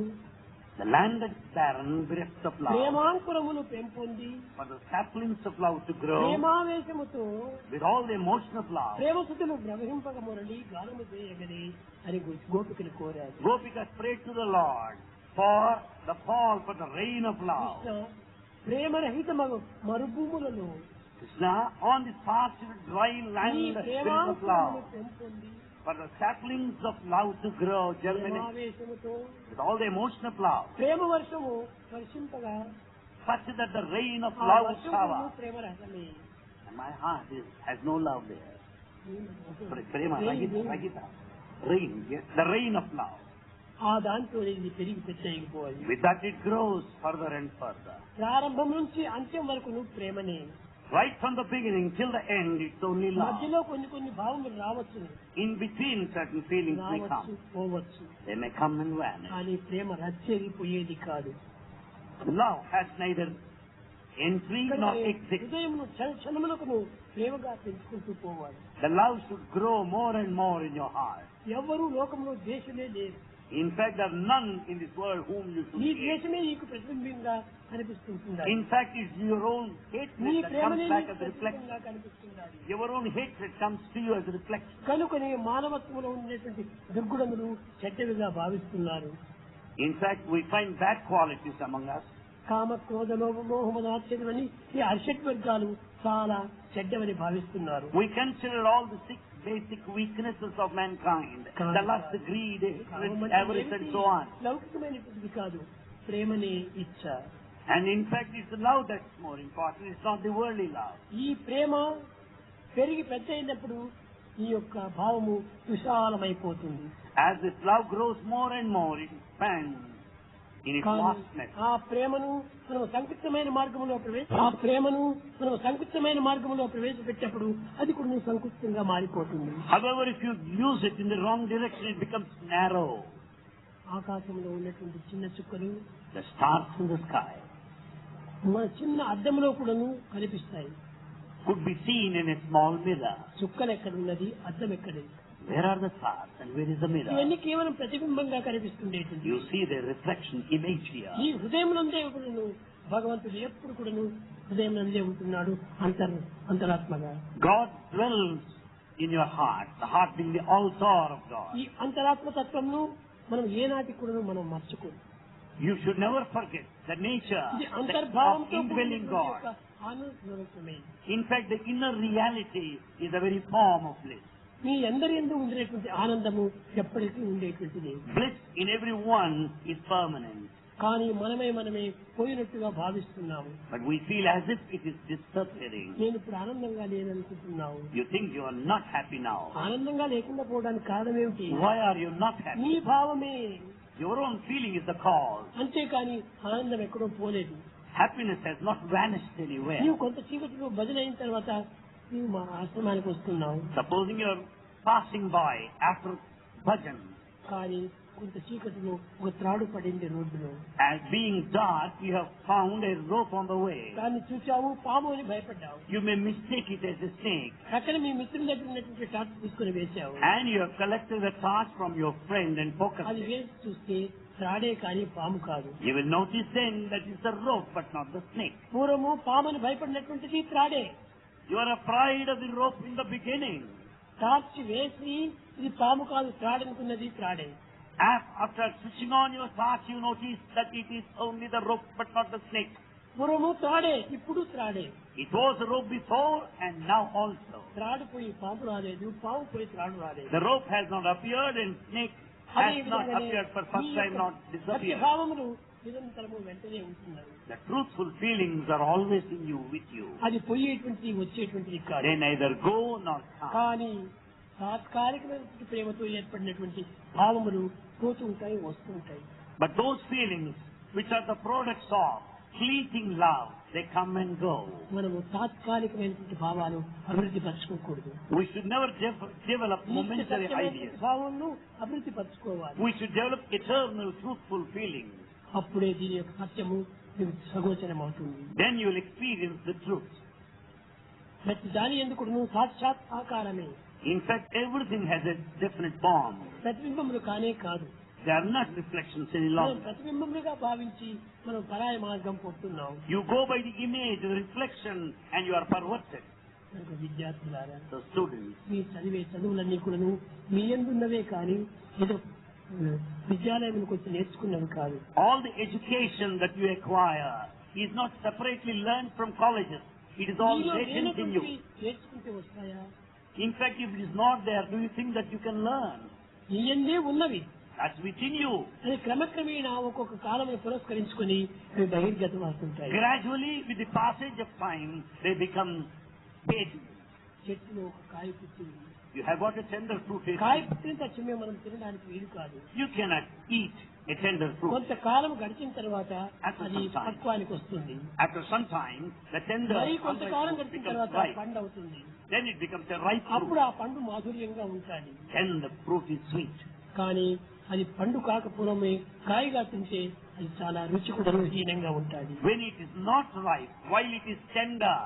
The land is barren, bereft of love. ప్రేమాంకురములు పెంపొంది For the saplings of love to grow, ప్రేమావేశముతో with all the emotion of love, ప్రేమసుతులు ప్రవహింపక Murali గానము చేయగలి అని గోపికలు కోరారు. Gopikas prayed to the Lord for the fall, for the rain of love. Krishna ప్రేమరహిత మరుభూములలో Krishna, on this parched dry land, ఈ bereft of ప్రేమాంకురములు love, పెంపొంది for the saplings of love to grow, germinate, ప్రేమావేశముతో with all the emotion of love, ప్రేమ వర్షము వర్షింపగా such that the rain of ఆ love వర్షము shower. Prema రహితమే. And my heart has no love there. Prema, Rain. Ragita. Rain, yes, the rain of love. ఆ దాంతో ఇది పెరిగి పెద్దయిపోవాలి. With that it grows further and further. ప్రారంభం నుంచి అంత్యం వరకు ప్రేమనే. Right from the beginning till the end, it's only love. మధ్యలో కొన్ని భావములు రావచ్చు. In between, certain feelings may రావచ్చు come. పోవచ్చు. They may come and vanish. కానీ ప్రేమ రచ్చెరిపోయేది కాదు. Love has neither entry nor exit. హృదయమును క్షణములకు ప్రేమగా పెంచుకుంటూ పోవాలి. The love should grow more and more in your heart. ఎవరు లోకంలో ద్వేషమే లేదు. In fact, there are none in this world whom you should ఈ hate. ద్వేషమే నీకు ప్రతిబింబంగా కనిపిస్తుంటుంది. In fact, it's your own hatred నీ that ప్రేమనే comes back నీకు as a reflection. ప్రతిబింబంగా కనిపిస్తుండాలి. Your own hatred comes to you as a reflection. కనుకనే మానవత్వంలో ఉండేటువంటి దుర్గుణములు చెడ్డవిగా భావిస్తున్నారు. In fact, we find bad qualities among us. కామ క్రోధ లోభ మోహ మదాశ్చర్యమని ఈ అరిషట్ వర్గాలు చాలా చెడ్డవని భావిస్తున్నారు. We consider all the 6 basic weaknesses of mankind: the lust, the greed, hatred, avarice, and so on. లౌకికమైనటువంటిది కాదు, ప్రేమనే ఇచ్చ. And in fact, it's the love that's more important. It's not the worldly love. ఈ ప్రేమ పెరిగి పెద్ద అయినప్పుడు ఈ యొక్క భావము విశాలమైపోతుంది. As this love grows more and more, it expands in its vastness. ఆ ప్రేమను మనం సంకుచితమైన మార్గంలో ప్రవేశపెట్టినప్పుడు అది కూడా సంకుచితంగా మారిపోతుంది. However, if you use it in the wrong direction, it becomes narrow. ఆకాశంలో ఉన్నటువంటి చిన్న చుక్కలు The stars in the sky మన చిన్న అద్దంలో కూడాను కనిపిస్తాయి. could be seen in a small mirror. చుక్కలు ఎక్కడున్నది, అద్దం ఎక్కడది? Where are the stars and where is the mirror? ఇవన్నీ కేవలం ప్రతిబింబంగా కనిపిస్తుండేటువంటి You see the reflection image here. ఈ హృదయంలోనే కూడాను భగవంతుడు ఎప్పుడు కూడాను హృదయంలోనే ఉంటున్నాడు అంతరాత్మగా. God dwells in your heart, the heart being the altar of God. ఈ అంతరాత్మ తత్వంను మనం ఏనాటి కూడాను మనం మర్చిపోదు. You should never forget the nature ఇది of అంతర్భావంతో indwelling God. ఆనందమే. In fact, the inner reality is the very form of bliss. మీ అందరి యందు ఉండేటువంటి ఆనందము ఎప్పటికీ ఉండేటువంటిది. Bliss in everyone is permanent. కానీ మనమే పోయినట్టుగా భావిస్తున్నాము. But we feel as if it is disappearing. నేను ఇప్పుడు ఆనందంగా లేననుకుంటున్నావు. You think you are not happy now. ఆనందంగా లేకుండా పోవడానికి కారణం ఏమిటి? Why are you not happy? నీ భావమే. Your own feeling is the cause. అంతేకాని ఆనందం ఎక్కడో పోలేదు. Happiness has not vanished anywhere. నీవు కొంత చీకటిలో భజన అయిన తర్వాత నీవు మా ఆశ్రమానికి వస్తున్నావు. Supposing you are passing by after bhajan, కానీ కొంత చీకటిలో ఒక త్రాడు పడింది రోడ్డులో. as being dark, you have found a rope on the way. దాన్ని చూచావు, పాము అని భయపడ్డావు. You may mistake it as a snake. అక్కడ మీ మిత్రుని దగ్గర ఉన్నటువంటి టార్చ్ తీసుకుని వేశావు. And you have collected the torch from your friend and focused అది it. వేసి చూస్తే త్రాడే కానీ పాము కాదు. You will notice then that it's the rope but not the snake. పూర్వము పాముని భయపడినటువంటిది త్రాడే. You are afraid of the rope in the beginning. Torch వేసి ఇది పాము కాదు త్రాడనుకున్నది త్రాడే. After switching on your torch, you notice that it is only the rope but not the snake. పూర్వము త్రాడే, ఇప్పుడు త్రాడే. It was a rope before and now also. త్రాడు పోయి పాము రాలేదు, పాము పోయి త్రాడు రాలేదు. The rope has not appeared and snake has not appeared for first time, not disappeared. భావములు నిరంతరము వెంటనే ఉంటున్నాయి. The truthful feelings are always in you, with you. అది పోయేటువంటిది వచ్చేటువంటిది కాదు. They neither go nor come. కానీ తాత్కాలికమైనటువంటి ప్రేమతో ఏర్పడినటువంటి భావములు పోతూ ఉంటాయి, వస్తూ ఉంటాయి. But those feelings which are the products of fleeting love, they come and go. మనము తాత్కాలికమైనటువంటి భావాలు అభివృద్ధి పరచుకోకూడదు. We should never develop momentary ideas. భావాలను అభివృద్ధి పరచుకోవాలి. We should develop eternal, truthful feelings. అప్పుడే దీని యొక్క సత్యము మీకు సగోచరం అవుతుంది. Then you will experience the truth. ప్రతి దాని ఎందుకు సాక్షాత్ ఆకారమే. In fact, everything has a definite form. ప్రతిబింబములు కానే కాదు. They are not reflections any మనం longer. ప్రతిబింబములుగా భావించి మనం పరాయ మార్గం పోతున్నాం. You go by the image, the reflection, and you are perverted. కనుక విద్యార్థులారా, So students, మీ చదివే చదువులన్నీ కూడాను మీ ఎందున్నవే కానీ ఏదో విద్యాలయంలోకి వచ్చి నేర్చుకున్నవి కాదు. all the education that you acquire is not separately learned from colleges. It is all మీలో latent in లేనటువంటి you. నేర్చుకుంటే వస్తాయా? In fact, if it is not there, do you think that you can learn? మీ ఎందే ఉన్నవి. That's within you. అది క్రమక్రమేణా ఒక్కొక్క కాలమును పురస్కరించుకుని అవి బహిర్గతం అవుతుంటాయి. Gradually, with the passage of time, they become patent. చెట్టులో ఒక కాయ పుట్టింది. You have got a tender fruit. కాయ పుట్టిన తక్షణమే మనం తినడానికి వీలు కాదు. You cannot eat a tender fruit. కొంత కాలం గడిచిన తర్వాత After అది some time. పక్వానికి వస్తుంది. After some time, the tender మరి కొంతకాలం fruit గడిచిన becomes తర్వాత ripe. పండు అవుతుంది. Then it becomes a ripe అప్పుడు fruit. ఆ పండు మాధుర్యంగా ఉంటుంది. Then the fruit is sweet. కానీ అది పండు కాకపోవడమే కాయగా తింటే అది చాలా రుచి కూడా హీనంగా ఉంటుంది. When it is not ripe, while it is tender,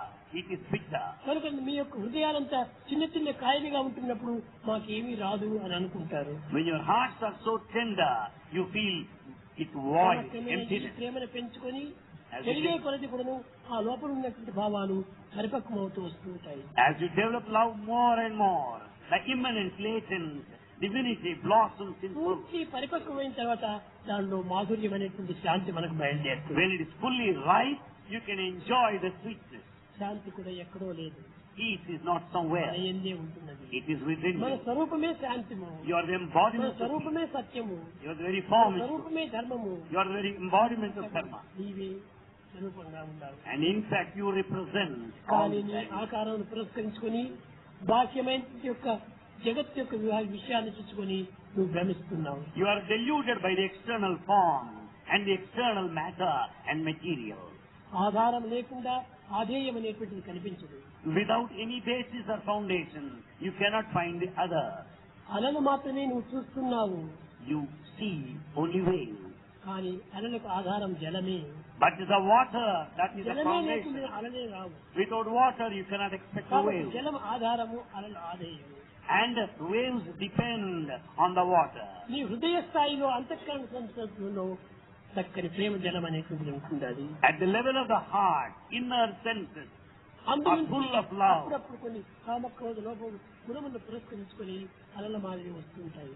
it is bitter. కనుక మీ యొక్క హృదయాలంతా చిన్న చిన్న కాయలుగా ఉంటున్నప్పుడు మాకేమీ రాదు అని అనుకుంటారు. When your hearts are so tender, you feel it void, క్రమక్రమేణా ఈ emptiness. ప్రేమను పెంచుకొని పెరిగే కొలది కూడాను ఆ లోపల ఉన్నటువంటి భావాలు పరిపక్వమవుతూ వస్తూ ఉంటాయి. As you develop love more and more, the immanent, latent divinity blossoms in fruit. పూర్తి పరిపక్వమైన తర్వాత దానిలో మాధుర్యం అనేటువంటి శాంతి మనకు బయలుదేరుతుంది. When it is fully ripe, you can enjoy the sweetness. శాంతి కూడా ఎక్కడో లేదు, Peace is not somewhere. మన యందే ఉంటున్నది. It is within మన you. స్వరూపమే శాంతిము, You are the మన embodiment of peace. స్వరూపమే సత్యము, You are the very మన form of truth. స్వరూపమే ధర్మము. You are the very embodiment of dharma. నీవే స్వరూపంగా ఉండాలి. And in fact, you represent all కానీ నీ that. ఆకారాన్ని పురస్కరించుకొని బాహ్యమైన యొక్క జగత్ యొక్క విషయాన్ని చూసుకొని నువ్వు భ్రమిస్తున్నావు. You are deluded by the external form and the external matter and material. ఆధారం లేకుండా ఆధేయం అనేటువంటిది కనిపించదు. Without any basis or foundation, you cannot find the other. అలలు మాత్రమే నువ్వు చూస్తున్నావు, You see only waves. కానీ అలలకు ఆధారం జలమే. But the water, that is the జలమే లేకుండా foundation. అలలే Rao. Without water, you cannot expect a కాబట్టి wave. జలం ఆధారము, అలలు ఆధేయము. and waves depend on the water. నీ హృదయ స్థాయిలో అంతఃకరణ సంస్కృతిలో చక్కని ప్రేమ జలం అనేటువంటిది ఉంటుండాలి. At the level of the heart, inner senses are full of love. అప్పుడప్పుడు కొన్ని కామక్రోధ లోపం గుణములను పురస్కరించుకొని అలల మాదిరి వస్తుంటాయి.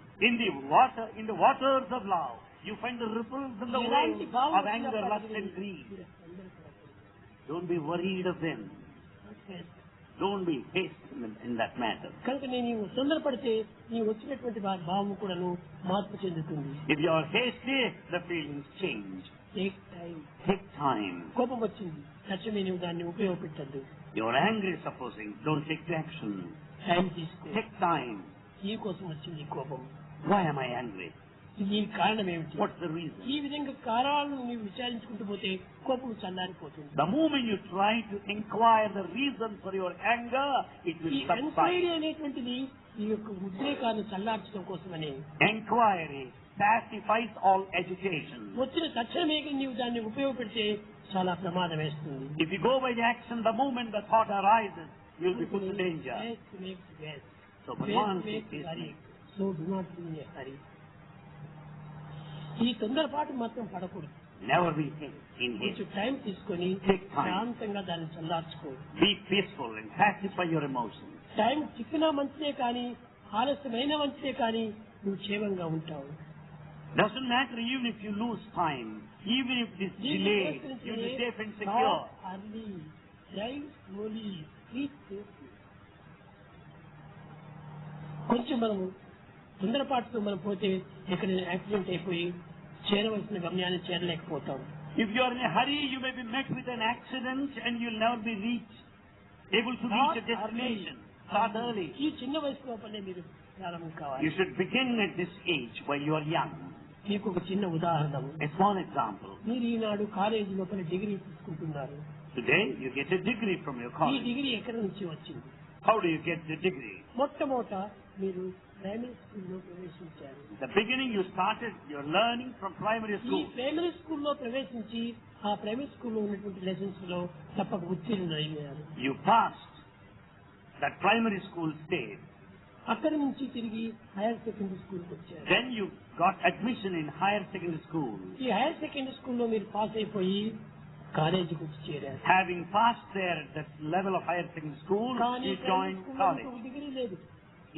In the waters of love, you find the ripples in the waves of anger, lust and greed. Don't be worried of them. Don't be hasty in that matter. కనుక నీవు తొందరపడితే నీ వచ్చినటువంటి భావం కూడాను మార్పు చెందుతుంది. If you are hasty, the feelings change. Take time. కోపం వచ్చింది, తక్షణమే నీవు దాన్ని ఉపయోగపెట్టద్దు. You are angry, supposing. Don't take the action. Time తీసుకో. Take time. ఈ కోసం వచ్చింది కోపం. Why am I angry? దీనికి కారణం ఏమిటి? What's the reason? ఈ విధంగా కారణాలను నీవు విచారించుకుంటూ పోతే కోపం చల్లారిపోతుంది. The moment you try to inquire the reason for your anger, it will ఈ subside. ఎంక్వైరీ అనేటువంటిది ఈ యొక్క ఉద్రేకాన్ని చల్లార్చడం కోసమనే. Enquiry pacifies all agitation. వచ్చిన తక్షణమే నీవు దాన్ని ఉపయోగపెడితే చాలా ప్రమాదం వేస్తుంది. If you go by the action, the moment the thought arises, you will be put to danger. So Bhagavan says, so do not be in a hurry. ఈ తొందరపాటు మాత్రం పడకూడదు. never be in haste. కొంచెం టైం తీసుకొని Take time. శాంతంగా దాన్ని చల్లార్చుకో. Be peaceful and pacify your emotions. Time చిక్కినా మంచిదే కానీ ఆలస్యమైన మంచిదే కానీ నువ్వు క్షేమంగా ఉంటావు. Doesn't matter even if you lose time, even if this delay, you will be safe and secure. Early, drive slowly, reach safely. కొంచెం మనము తొందరపాటుతో మనం పోతే ఎక్కడ యాక్సిడెంట్ అయిపోయి చేరవలసిన గమ్యాన్ని చేరలేకపోతాం. If you are in a hurry, you may be met with an accident and you'll never be able to reach a destination. Start early. ఈ చిన్న వయసు లోపలే మీరు ప్రారంభం కావాలి. You should begin at this age while you are young. మీకు ఒక చిన్న ఉదాహరణ. A small example. మీరు ఈనాడు కాలేజీ లోపల డిగ్రీ తీసుకుంటున్నారు. Today you get a degree from your ఈ college. డిగ్రీ ఎక్కడి నుంచి వచ్చింది? How do you get the degree? మొట్టమొదట మీరు ప్రైమరీ స్కూల్లో ప్రవేశించారు. The beginning you started your learning from primary ఈ school. ప్రైమరీ స్కూల్లో ప్రవేశించి ఆ ప్రైమరీ స్కూల్లో ఉన్నటువంటి లెసన్స్ లో తప్పక ఉత్తీర్ణులయ్యారు. You passed that primary school stage. అక్కడి నుంచి తిరిగి హైయర్ సెకండరీ స్కూల్కి వచ్చారు. Then you got admission in higher secondary school. ఈ హైయర్ సెకండరీ స్కూల్లో మీరు పాస్ అయిపోయి కాలేజీకి వచ్చి చేరారు. Having passed there at that level of higher secondary school, కానీ you joined college. డిగ్రీ లేదు.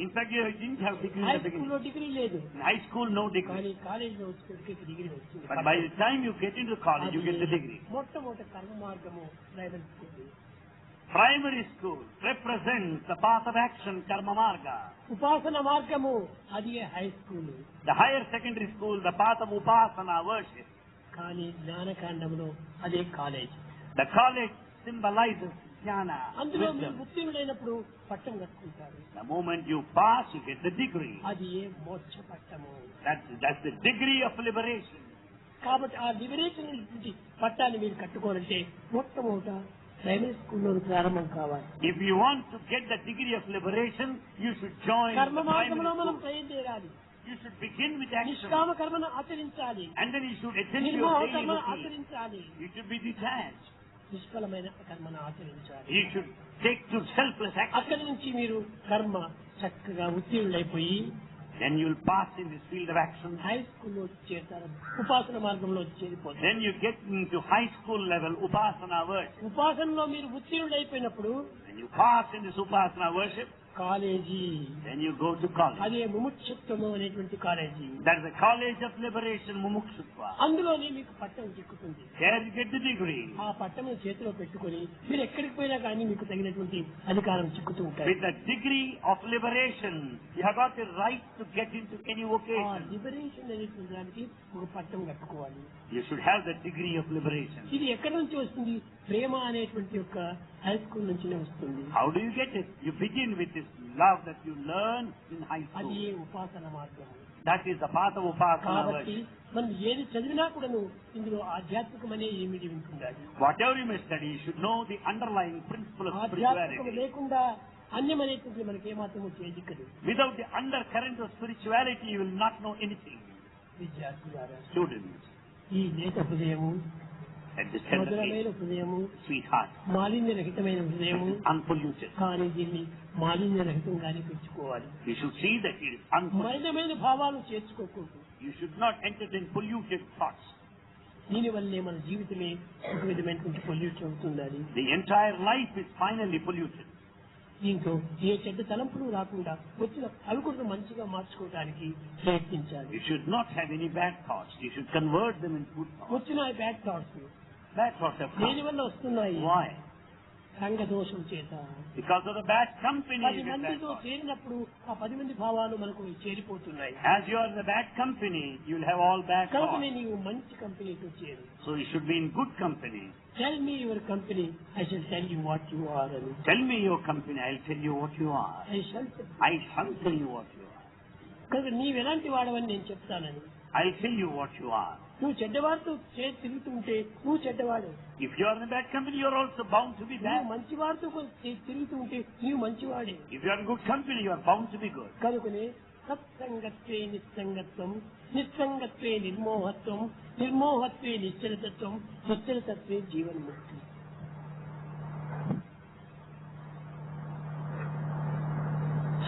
In fact, you didn't have degree high in the beginning. స్కూల్లో డిగ్రీ లేదు. In high school, no degree. కానీ కాలేజీలో వచ్చేసరికి డిగ్రీ వచ్చింది. But by the time you get into college, you get the degree. మొట్టమొదటి కర్మ మార్గము primary school. Primary school represents the path of action, karma marga. ఉపాసన మార్గము అది high school. The higher secondary school, the path of upasana, worship. కానీ జ్ఞానకాండంలో అదే college. The college symbolizes jnana, అందులో మీరు wisdom. ఉత్తీర్ణులైనప్పుడు పట్టం కట్టుకుంటారు. The moment you pass, you get the degree. అది ఏ మోక్ష పట్టము. That's the degree of liberation. కాబట్టి ఆ లిబరేషన్ పట్టాన్ని మీరు కట్టుకోవాలంటే మొట్టమొదట ప్రైమరీ స్కూల్లో ప్రారంభం కావాలి. If you want to get the degree of liberation, you should join కర్మ the మార్గంలో primary మనం school. ప్రయత్నించాలి. You should begin with action. నిష్కామ కర్మను ఆచరించాలి. And then you should attend to నిర్మోహ your daily కర్మను routine. ఆచరించాలి. You should be detached. నిష్ఫలమైన కర్మను ఆచరించాలి. You should take to selfless action. అక్కడి నుంచి మీరు కర్మ చక్కగా ఉత్తీర్ణులైపోయి Then you will pass in this field of action. High స్కూల్లో చేరుతారు. ఉపాసన మార్గంలో చేరిపోతారు. Then you get into high school level upasana worship. ఉపాసనలో మీరు ఉత్తీర్ణులైపోయినప్పుడు When you pass in this upasana worship, college then you go to college. అదే ముముక్షత్వము అనేటువంటి college. That is the college of liberation, mumukshutva. అందులోనే మీకు పట్టం చిక్కుతుంది. There you get the degree. ఆ పట్టం చేతిలో పెట్టుకొని మీరు ఎక్కడికి పోయినా కానీ మీకు తగినటువంటి అధికారం చిక్కుతూ ఉంటాయి. With the degree of liberation, you have got the right to get into any ఆ vocation. లిబరేషన్ అనేటువంటి దానికి ఒక పట్టం కట్టుకోవాలి. You should have the degree of liberation. ఇది ఎక్కడి నుంచి వస్తుంది? ప్రేమ అనేటువంటి యొక్క హై స్కూల్ నుంచినే వస్తుంది. How do you get it? You begin with this love that you learn in high అది school. ఉపాసన మార్గం. That is the path of upasana కాబట్టి worship. మనం ఏది చదివినా కూడాను ఇందులో ఆధ్యాత్మికమనే ఏమిటి ఉంటుండాలి. Whatever you may study, you should know the underlying principle of ఆధ్యాత్మికం spirituality. లేకుండా అన్యం అనేటువంటి మనకి ఏమాత్రము చేయదిక్కదు. Without the undercurrent of spirituality, you will not know anything. విద్యార్థులారా, Students, ఈ లేత హృదయము At this tender మధురమైన age, హృదయము, sweetheart, మాలిన్యరహితమైన హృదయము, unpolluted. కానీ దీన్ని మాలిన్యరహితంగానే పెంచుకోవాలి. You should see that it is unpolluted. మలినమైన భావాలు చేర్చుకోకూడదు. You should not entertain polluted thoughts. దీనివల్లే మన జీవితమే ఒక విధమైనటువంటి పొల్యూట్ అవుతుందని. The entire life is finally polluted. దీంతో ఏ చెడ్డ తలంపులు రాకుండా వచ్చిన అవి కూడా మంచిగా మార్చుకోవడానికి ప్రయత్నించాలి. You should not have any bad thoughts. You should convert them in good thoughts. వచ్చిన bad thoughts Bad thoughts have come. దేని వల్ల వస్తున్నాయి? Why? సంఘ దోషం చేత. Because of the bad company. 10 with bad మందితో thoughts. చేరినప్పుడు ఆ 10 మంది భావాలు మనకు చేరిపోతున్నాయి. As you are in the bad company, you will have all bad company thoughts. నీవు మంచి కంపెనీతో చేరు. So you should be in good company. Tell me your company, I shall tell you what you are అని. Tell me your company, I'll tell you what you are. I shall I shall tell you what you are. కనుక నీవు ఎలాంటి వాడవని నేను చెప్తానని. I'll tell you what you are. నువ్వు చెడ్డవాడితో తిరుగుతుంటే నువ్వు చెడ్డవాడు. If you are in a bad company, you are also bound to be నువ్వు bad. మంచివాడితో తిరుగుతుంటే నీవు మంచివాడే. If you are in good company, you are bound to be good. కనుకనే సత్సంగత్వే నిస్సంగత్వం, నిస్సంగత్వే నిర్మోహత్వం, నిర్మోహత్వే నిశ్చలతత్వం, నిశ్చలతత్వే జీవన్ముక్తి.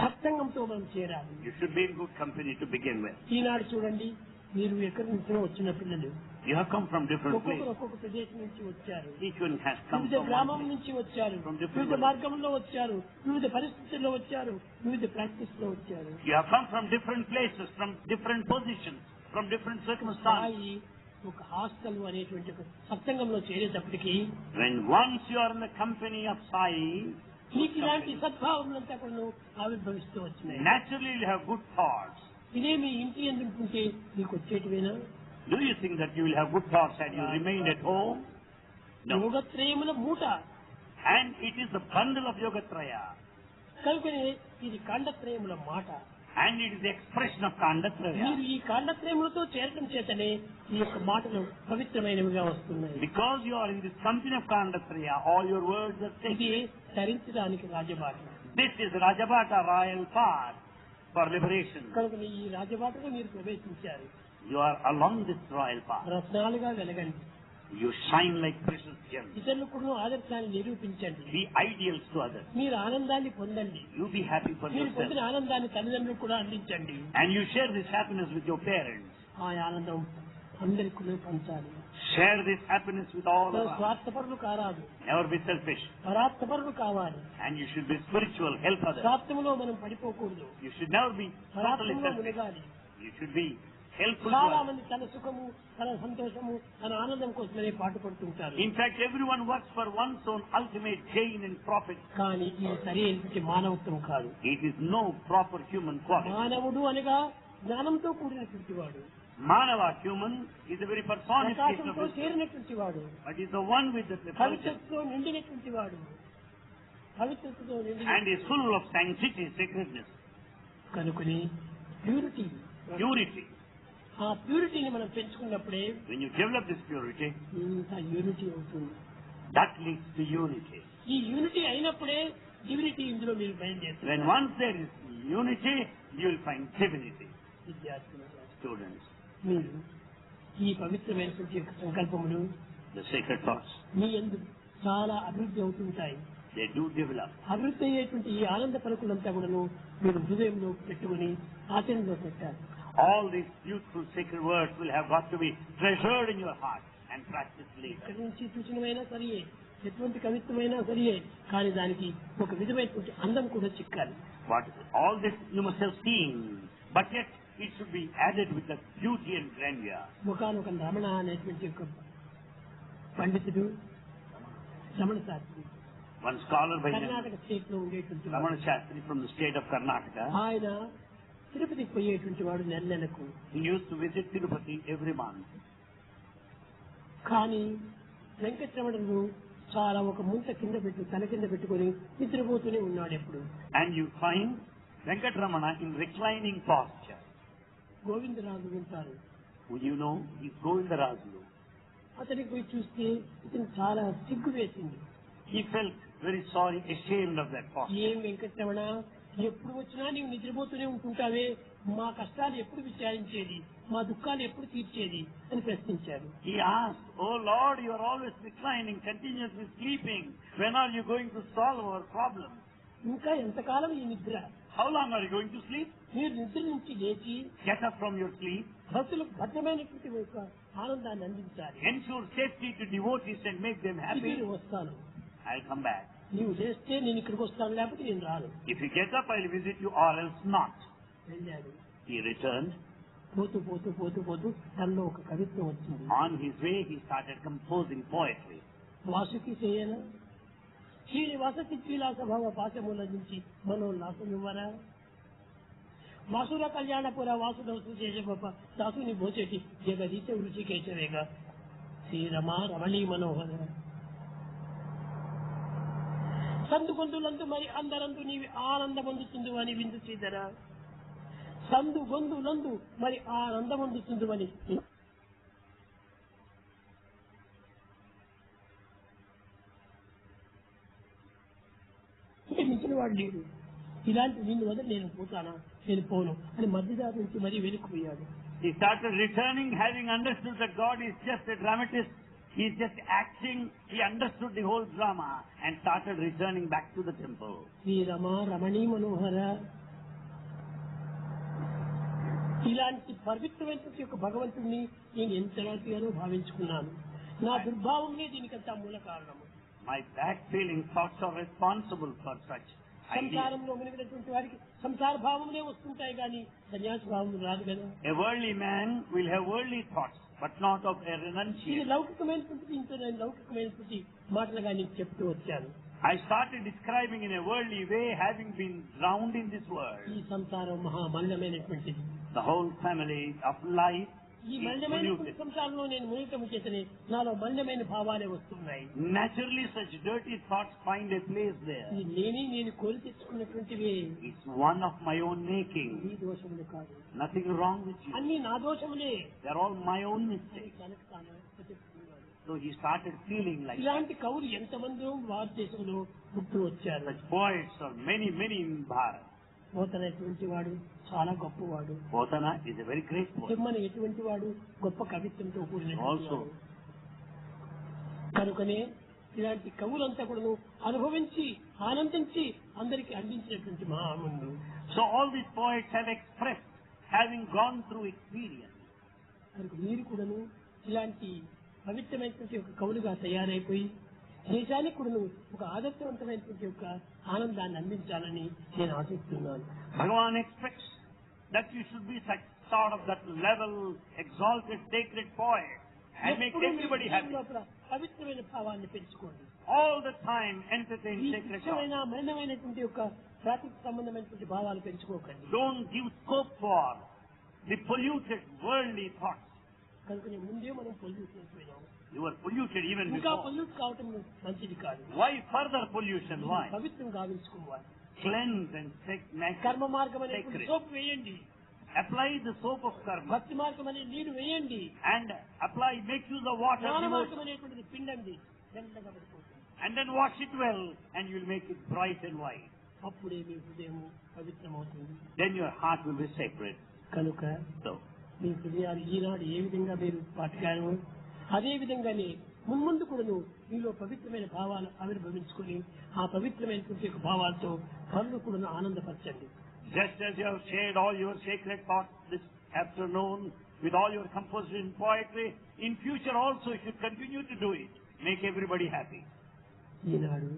సత్సంగంతో మనం చేరాలి. You should be in good company to begin with. ఈనాడు చూడండి, మీరు ఎక్కడి నుంచో వచ్చిన పిల్లలు You have come from different ఒక్కొక్కరు places. ఒక్కొక్క ప్రదేశం నుంచి వచ్చారు. Each one has come వివిధ from గ్రామం one place. నుంచి వచ్చారు, From different వివిధ places. మార్గంలో వచ్చారు, వివిధ పరిస్థితుల్లో వచ్చారు, వివిధ ప్రాక్టీస్ లో వచ్చారు. You have come from different places, from different positions, from different circumstances. స్థాయి ఒక హాస్టల్ అనేటువంటి ఒక సత్సంగంలో చేరేటప్పటికి When once you are in the company of Sai, మీకు ఇలాంటి సద్భావములంతా కూడా ఆవిర్భవిస్తూ వచ్చినాయి. naturally you will have good thoughts. ఇదే మీ ఇంటి ఎందుకుంటే మీకు వచ్చేటివేనా? Do you think that you will have good thoughts had you remained at home? No. యోగత్రయముల మూట. And it is the bundle of Yogatraya. కనుకనే ఇది కాండత్రయముల మాట. And it is the expression of Kandatraya. మీరు ఈ కాండత్రయములతో చేరడం చేతనే ఈ యొక్క మాటలు పవిత్రమైనవిగా వస్తున్నాయి. Because you are in this company of Kandatraya, all your words are ఇది sacred. ధరించడానికి రాజబాట. This is Rajabhata royal path for liberation. కనుక ఈ రాజబాటలో మీరు ప్రవేశించారు. You are along this royal path. రత్నాలుగా వెలగండి. You shine like precious gems. ఇతరులకు కూడా ఆదర్శాన్ని నిరూపించండి. Be ideals to others. మీరు ఆనందాన్ని పొందండి. You be happy for మీరు yourself. పొందిన ఆనందాన్ని తల్లిదండ్రులకు కూడా అందించండి. And you share this happiness with your parents. ఆ ఆనందం అందరికీ కూడా పంచాలి. Share this happiness with all of us. స్వార్థపరులు కారాదు, Never be selfish. పరాత్మపరులు కావాలి. And you should be spiritual, help others. స్వార్థములో మనం పడిపోకూడదు, You should never be totally పరాత్మలో selfish. మునగాలి. You should be helpful to చాలా others. మంది తన సుఖము, తన సంతోషము, తన ఆనందం కోసమనే పాటుపడుతుంటారు. In fact, everyone works for one's own ultimate gain and profit. కానీ ఇది సరైనటువంటి మానవత్వం కాదు. It is no proper human quality. మానవుడు అనగా జ్ఞానంతో కూడినటువంటి వాడు, Manava, human, is a very personification of ప్రకాశంతో wisdom. చేరినటువంటి వాడు, But is the one with the perfection పవిత్రతతో నిండినటువంటి వాడు, పవిత్రతతో నిండి and is full of sanctity, sacredness, కనుకొని ప్యూరిటీ. purity. ఆ ప్యూరిటీని మనం పెంచుకున్నప్పుడే When you develop this purity, ఇంత యూనిటీ అవుతుంది. that leads to unity. ఈ యూనిటీ అయినప్పుడే డివినిటీ ఇందులో మీరు బయలుదేరుతారు. When once there is unity, you will find divinity. విద్యార్థులు, Students, మీరు ఈ పవిత్రమైనటువంటి యొక్క సంకల్పములు the sacred thoughts, మీ యందు చాలా అభివృద్ధి అవుతుంటాయి. they do develop. అభివృద్ధి అయ్యేటువంటి ఈ ఆనంద పలుకులంతా కూడాను మీరు హృదయంలో పెట్టుకుని ఆచరణలో పెట్టారు. All these beautiful sacred words will have got to be treasured in your heart and practiced later. ఇక్కడి నుంచి సూచనమైనా సరియే, ఎటువంటి కవిత్వమైనా సరియే, కానీ దానికి ఒక విధమైనటువంటి అందం కూడా చిక్కాలి. But all this you must have seen, but yet it should be added with the beauty and grandeur. ఒకనొక రమణ అనేటువంటి ఒక పండితుడు, Ramana Shastri, One scholar by name Karnataka state లో ఉండేటువంటి వాడు. Ramana Shastri from the state of Karnataka, ఆయన తిరుపతికి పోయేటువంటి వాడు నెల నెలకు. he used to visit Tirupati every month. కానీ వెంకటరమణుడు చాలా ఒక ముంత కింద పెట్టి తల కింద పెట్టుకొని నిద్రపోతూనే ఉన్నాడు ఎప్పుడు. And you find Venkatramana in reclining posture. Govindaraju ఉంటారు, You know, he's Govindarazu. అతనికి పోయి చూస్తే ఇతను చాలా సిగ్గు వేసింది. He felt very sorry, ashamed of that posture. ఏం వెంకటరమణ, ఎప్పుడు వచ్చినా నీవు నిద్రపోతూనే ఉంటుంటావే, మా కష్టాలు ఎప్పుడు విచారించేది, మా దుఃఖాలు ఎప్పుడు తీర్చేది అని ప్రశ్నించాడు. He asked, "Oh Lord, you are always reclining, continuously sleeping. When are you going to solve our problems? ఇంకా ఎంతకాలం ఈ నిద్ర? How long are you going to sleep? మీరు నిద్ర నుంచి లేచి Get up from your sleep. భక్తులకు భద్రమైనటువంటి ఒక ఆనందాన్ని అందించాలి. Ensure safety to devotees and make them happy. నేను వస్తాను, I'll come back. నీవు చేస్తే నేను ఇక్కడికి వస్తాను, లేకపోతే నేను రాను. If you get up, I'll visit you, or else not." వెళ్ళాడు. He returned. పోతూ పోతూ పోతూ పోతూ తనలో ఒక కవిత్వం వచ్చింది. On his way, he started composing poetry. Vasuki చేయన Srinivasa చిత్విలాస భావ పాశముల నుంచి మనోల్లాసమివ్వరా, వాసుల కళ్యాణపుర వాసుదవ సుశేషగొప్ప దాసుని భోచేటి జగదీశ రుచికేశవేగా శ్రీరమా రమణీ మనోహర సందుగొందులందు మరి అందరందు నీవి ఆనందమందుతుందు అని విందు శ్రీధర, సందు గొందులందు మరి ఆనందమందుతుందు అని మించిన వాడు లేడు. ఇలాంటి నిన్ను వదిలి నేను పోతానా, నేను పోను అని మధ్యదారి నుంచి మరీ వెనుక్కుపోయాడు. He started returning, having understood that God is just a dramatist. He is just acting. He understood the whole drama and started returning back to the temple. శ్రీరమ Ramani మనోహర, ఇలాంటి పవిత్రమైనటువంటి యొక్క భగవంతుడిని నేను ఎంతగానో భావించుకున్నాను. నా దుర్భావమే దీనికంతా మూల కారణము. My bad feelings, thoughts are responsible for such ideas. సంసారంలో మునిగినటువంటి వారికి సంసార భావములే వస్తుంటాయి కానీ సన్యాస భావం రాదు కదా. A worldly man will have worldly thoughts, but not of a ఇది renunciation. లౌకికమైనటువంటి దీంతో నేను లౌకికమైనటువంటి మాటలుగా నీకు చెప్తూ వచ్చాను. I started describing in a worldly way, having been drowned in this world. ఈ సంసారం మహా మలినమైనటువంటిది. The whole family of life ఈ is మలినమైన polluted. సంసారంలో నేను మునిగటం చేతనే నాలో మలినమైన భావాలే వస్తున్నాయి. Naturally, such dirty thoughts find a place there. ఇది నేను కోరి తెచ్చుకున్నటువంటివి. It's one of my own making. ఈ దోషములు కాదు, Nothing wrong with you. అన్ని నా దోషములే. They're all my own mistakes. కనుక తాను చెప్పుకున్నాడు. So he started feeling like that. ఇలాంటి కవులు ఎంతమందో భారతదేశంలో పుట్టు వచ్చారు. Such poets are many, many in Bharat. పోతనటువంటి వాడు చాలా గొప్పవాడు. Potana is a very great poet. Timmana ఎటువంటి వాడు గొప్ప కవిత్వంతో కూడినటువంటి Also. వాడు. కనుకనే ఇలాంటి కవులంతా కూడా అనుభవించి ఆనందించి అందరికి అందించినటువంటి మహాముందు. So all these poets have expressed, having gone through experience. కనుక మీరు కూడాను ఇలాంటి పవిత్రమైనటువంటి ఒక కవులుగా తయారైపోయి దేశానికి కూడాను ఒక ఆదర్శవంతమైనటువంటి ఒక ఆనందాన్ని అందించాలని నేను ఆశిస్తున్నాను. Bhagavan expects that you should be such sort of that level, exalted, sacred poet and make ఎప్పుడూ everybody మీ happy. లోపల పవిత్రమైన భావాన్ని పెంచుకోండి. All the time entertain ఈ sacred thoughts. తుచ్చమైన మలినమైనటువంటి యొక్క ప్రాకృతిక సంబంధమైనటువంటి భావాలు పెంచుకోకండి. Don't give scope for the polluted worldly thoughts. కనుక ముందే మనం పొల్యూట్ అయిపోయినాము. You are polluted even ఇంకా before. పొల్యూట్ కావటం మంచిది కాదు. Why further pollution? Why? పవిత్రం గావించుకోవాలి. Cleanse and make కర్మ మార్గం అనేటువంటి sacred. సోప్ వేయండి. Apply the soap of karma భక్తి మార్గం అనే నీరు వేయండి. and apply, make use of water, జ్ఞాన devotion, మార్గం అనేటువంటిది పిండండి. వెంటగా పడిపోతుంది. and then wash it well and you will make it bright and white. అప్పుడే మీ హృదయం పవిత్రమవుతుంది. Then your heart will be sacred. కనుక So, మీ హృదయాలు ఈనాడు ఏ విధంగా మీరు పాటికారు అదే విధంగానే మున్ముందు కూడాను మీలో పవిత్రమైన భావాలు ఆవిర్భవించుకొని ఆ పవిత్రమైనటువంటి భావాలతో పనులు కూడా ఆనందపరచండి. just as you have shared all your sacred thoughts this afternoon with all your composition poetry, in future also you should continue to do it. Make everybody happy. ఈనాడు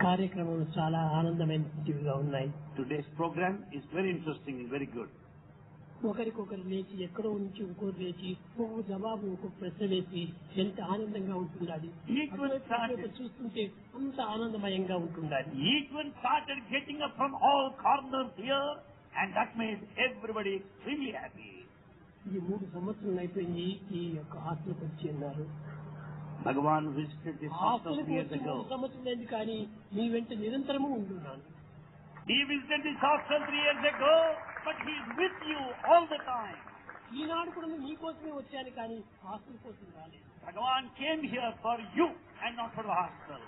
కార్యక్రమాలు చాలా ఆనందమైనవిగా ఉన్నాయి. Today's program is very interesting and very good. ఒకరికొకరు లేచి ఎక్కడో నుంచి ఇంకోరు లేచి ఒక్కొక్క జవాబు ఒక్కొక్క ప్రశ్న వేసి ఎంత ఆనందంగా ఉంటుండాలి. చూస్తుంటే అంత ఆనందమయంగా ఉంటుండాలి. Each one started getting up from all corners here and that made everybody extremely happy. ఈ 3 సంవత్సరాలు అయిపోయింది ఈ యొక్క హాస్టల్కి వచ్చి ఉన్నారు. Bhagavan visited this hospital 3 years ago. 3 సంవత్సరాలు కానీ మీ వెంట నిరంతరము ఉంటున్నాను. He visited this hospital 3 years ago, but he is with you all the time. ఈనాడు కూడా మీకోసమే వచ్చాను కానీ హాస్టల్ కోసం రాలేదు. Bhagavan came here for you and not for the hospital.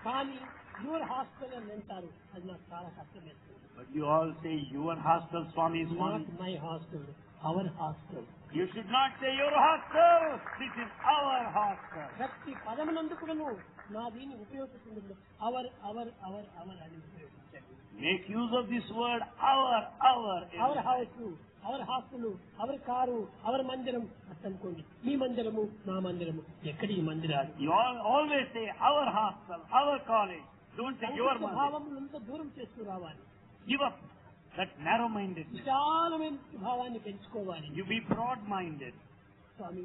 కానీ యువర్ హాస్టల్ అని అంటారు, అది నాకు చాలా కష్టం వేస్తుంది. But you all say your hostel, Swami is not one. My hostel, our hostel. You should not say your hostel. This is our hostel. ప్రతి పదమునందు కూడాను నా దీన్ని ఉపయోగిస్తుంది. అవర్ అవర్ అవర్ అవర్ అని ఉపయోగించండి. Make use of this word our. Our house, our hostel, our car, our మందిరం అనుకోండి. మీ మందిరము, నా మందిరము. ఎక్కడి ఈ మందిరాలు? You all always say our hostel, our college. Don't say your mother. భావములంతా దూరం చేస్తూ రావాలి. Give up that narrow-mindedness. విశాలమైన భావాన్ని పెంచుకోవాలి. You be broad-minded. Swamy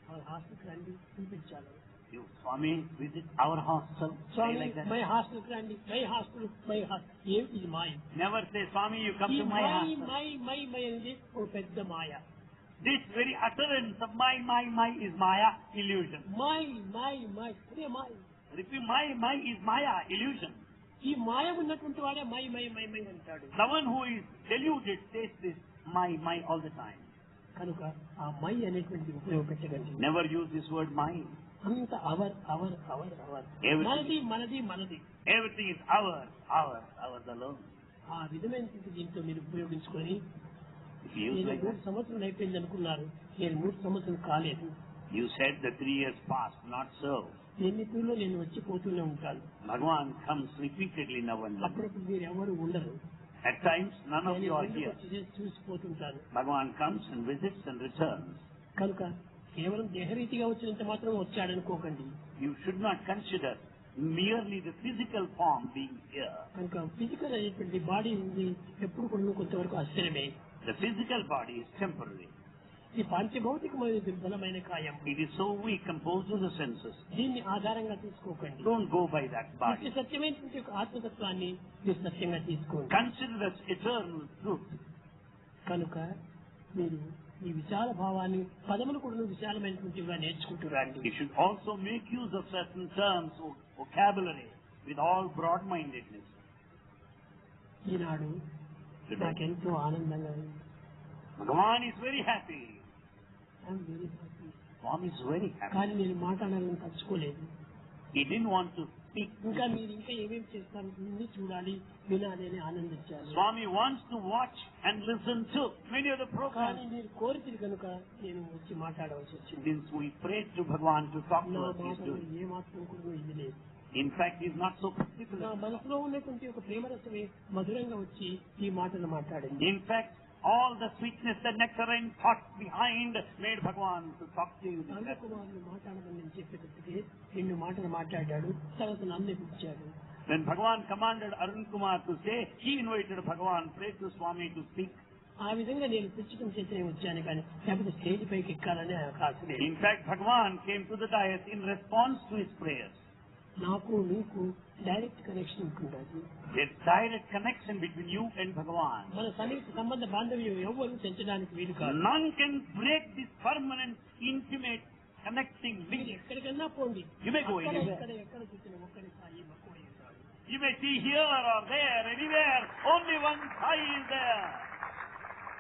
hour హాస్టల్కి రండి వినిపించాలి. You, Swami, visit our hostel. Say Swami like that. My హాస్టల్కి రండి, మై హాస్టల్, మై హాస్టల్. ఏమిటి ఇది మాయ? Never say, Swami, you come ఈ to my my hostel. My my my అనేది ఒక పెద్ద మాయ. This very utterance of my is Maya, illusion. My my my అదే మాయ. Repeat, my is Maya, illusion. ఈ మాయ ఉన్నటువంటి వాడే మై మై మై మై అంటాడు. Someone who is deluded says this, my all the time. కనుక ఆ మై అనేటువంటిది ఉపయోగించగలిగి Never use this word my. అంత our our our our Everything. మనది మనది మనది. Everything is ours alone. ఆ విధమైన దీంట్లో మీరు ఉపయోగించుకొని If you use నేను like 3 that, సంవత్సరాలు అయిపోయింది అనుకున్నారు. నేను 3 సంవత్సరాలు కాలేదు. you said the 3 years passed, not so. ఎన్నికల్లో నేను వచ్చి పోతూనే ఉంటాను. Bhagavan comes repeatedly now and then. అప్పుడప్పుడు మీరు ఎవరు ఉండరు. At times, none of నేను you are ఇంటికి here. వచ్చి చూసిపోతుంటాను. Bhagavan comes and visits and returns. కనుక కేవలం దేహరీతిగా వచ్చినంత మాత్రం వచ్చాడనుకోకండి. You should not consider merely the physical form being here. కనుక ఫిజికల్ అనేటువంటి బాడీ ఉంది ఎప్పుడు కూడా కొంతవరకు ఆశ్చర్యమే. The physical body is temporary. ఈ పాంచభౌతికమైన దుర్బలమైన కాయం. It is so weak, composed of the senses. దీన్ని ఆధారంగా తీసుకోకండి. Don't go by that నిత్య body. సత్యమైనటువంటి యొక్క ఆత్మతత్వాన్ని మీరు సత్యంగా తీసుకోండి. Consider as eternal truth. కనుక మీరు ఈ విశాల భావాన్ని పదములు కూడా విశాలమైనటువంటివిగా నేర్చుకుంటూ రండి. You should also make use of certain terms or vocabulary with all broad-mindedness. ఈనాడు నాకెంతో ఆనందంగా ఉంది. Bhagavan is very happy. I'm very happy. Swami is very happy. కానీ నేను మాట్లాడాలని తలుచుకోలేదు. He didn't want to speak. ఇంకా మీరు ఇంకా ఏమేమి చేస్తారు ఇన్ని చూడాలి వినాలి అని ఆనందించాను. Swami wants to watch and listen to many of the కానీ programs. మీరు కోరికలు కనుక నేను వచ్చి మాట్లాడవలసి వచ్చింది. Since we prayed to Bhagavan to talk to నా us, he is మాటలు doing. ఏ మాత్రం కూడా ఇది లేదు. In fact, he is not so నా particular. మనసులో ఉన్నటువంటి ఒక ప్రేమరసమే మధురంగా వచ్చి ఈ మాటలు మాట్లాడింది. In fact, all the sweetness, the nectarine thought behind made Bhagavan to talk to you. నందకుమారుని మాట్లాడమని నేను చెప్పేటప్పటికే 2 మాటలు మాట్లాడాడు. తర్వాత నన్ను పిలిచాడు. When Bhagavan commanded Arun Kumar to say, he invited Bhagavan, prayed to Swami to speak. ఆ విధంగా నేను పిలిచడం చేతనే వచ్చాను కానీ లేకపోతే స్టేజ్ పైకి ఎక్కాలనే అవకాశం లేదు. In fact, Bhagavan came to the dais in response to his prayers. నాకు నీకు డైరెక్ట్ కనెక్షన్ ఉంటుంది. There's direct connection between you and Bhagavan. మన సన్నిహిత సంబంధ బాంధవ్యం ఎవరు పెంచడానికి వీలు కాదు. None can break this permanent, intimate, connecting మీరు link. ఎక్కడికన్నా పోండి. You may go అక్కడ anywhere. ఇక్కడ ఎక్కడ చూసిన ఒక్కడి సాయి మక్కువ ఉంటాడు. You may see here or there, anywhere. Only one Sai is there.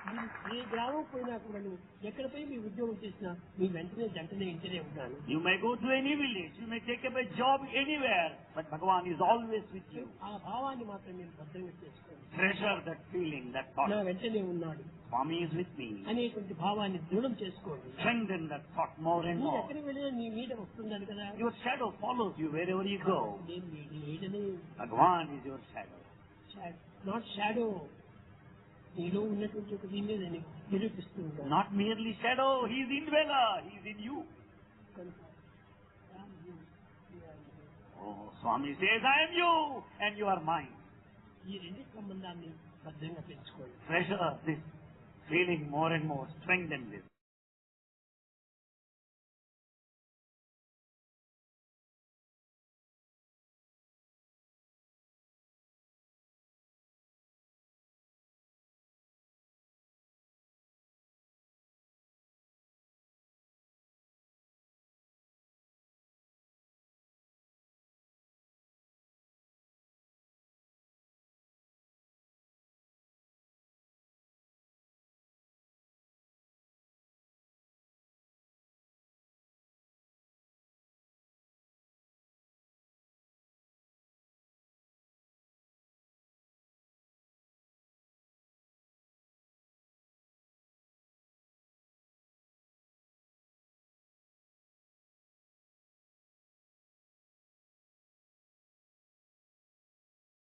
మీరు ఏ గ్రామం పోయినా కూడా ఎక్కడ పోయి మీ ఉద్యోగం చేసినా మీ వెంటనే ఇంటనే ఉంటాను. You may go to any village. You may take up a job anywhere. But Bhagavan is always with you. ఆ భావాన్ని మాత్రం నేను భద్రంగా చేసుకోండి. Treasure that feeling, that నా thought. వెంటనే ఉన్నాడు Swami is with me. అనేటువంటి భావాన్ని దృఢం చేసుకోండి. Strengthen that thought more and మీరు more. ఎక్కడికి వెళ్ళినా నీ మీద వస్తుందని కదా. Your shadow follows you wherever you go. నేను నీడనే Bhagavan is your shadow. Not shadow. నీలో ఉన్నటువంటి ఒక దీన్ని నేను నిరూపిస్తూ ఉంటాను. Not merely shadow, he is indweller, he is in you. కనుక Oh, Swami says, I am you and you are mine. ఈ 2 సంబంధాన్ని భద్రంగా పెంచుకోండి. Treasure this feeling more and more, strengthen this.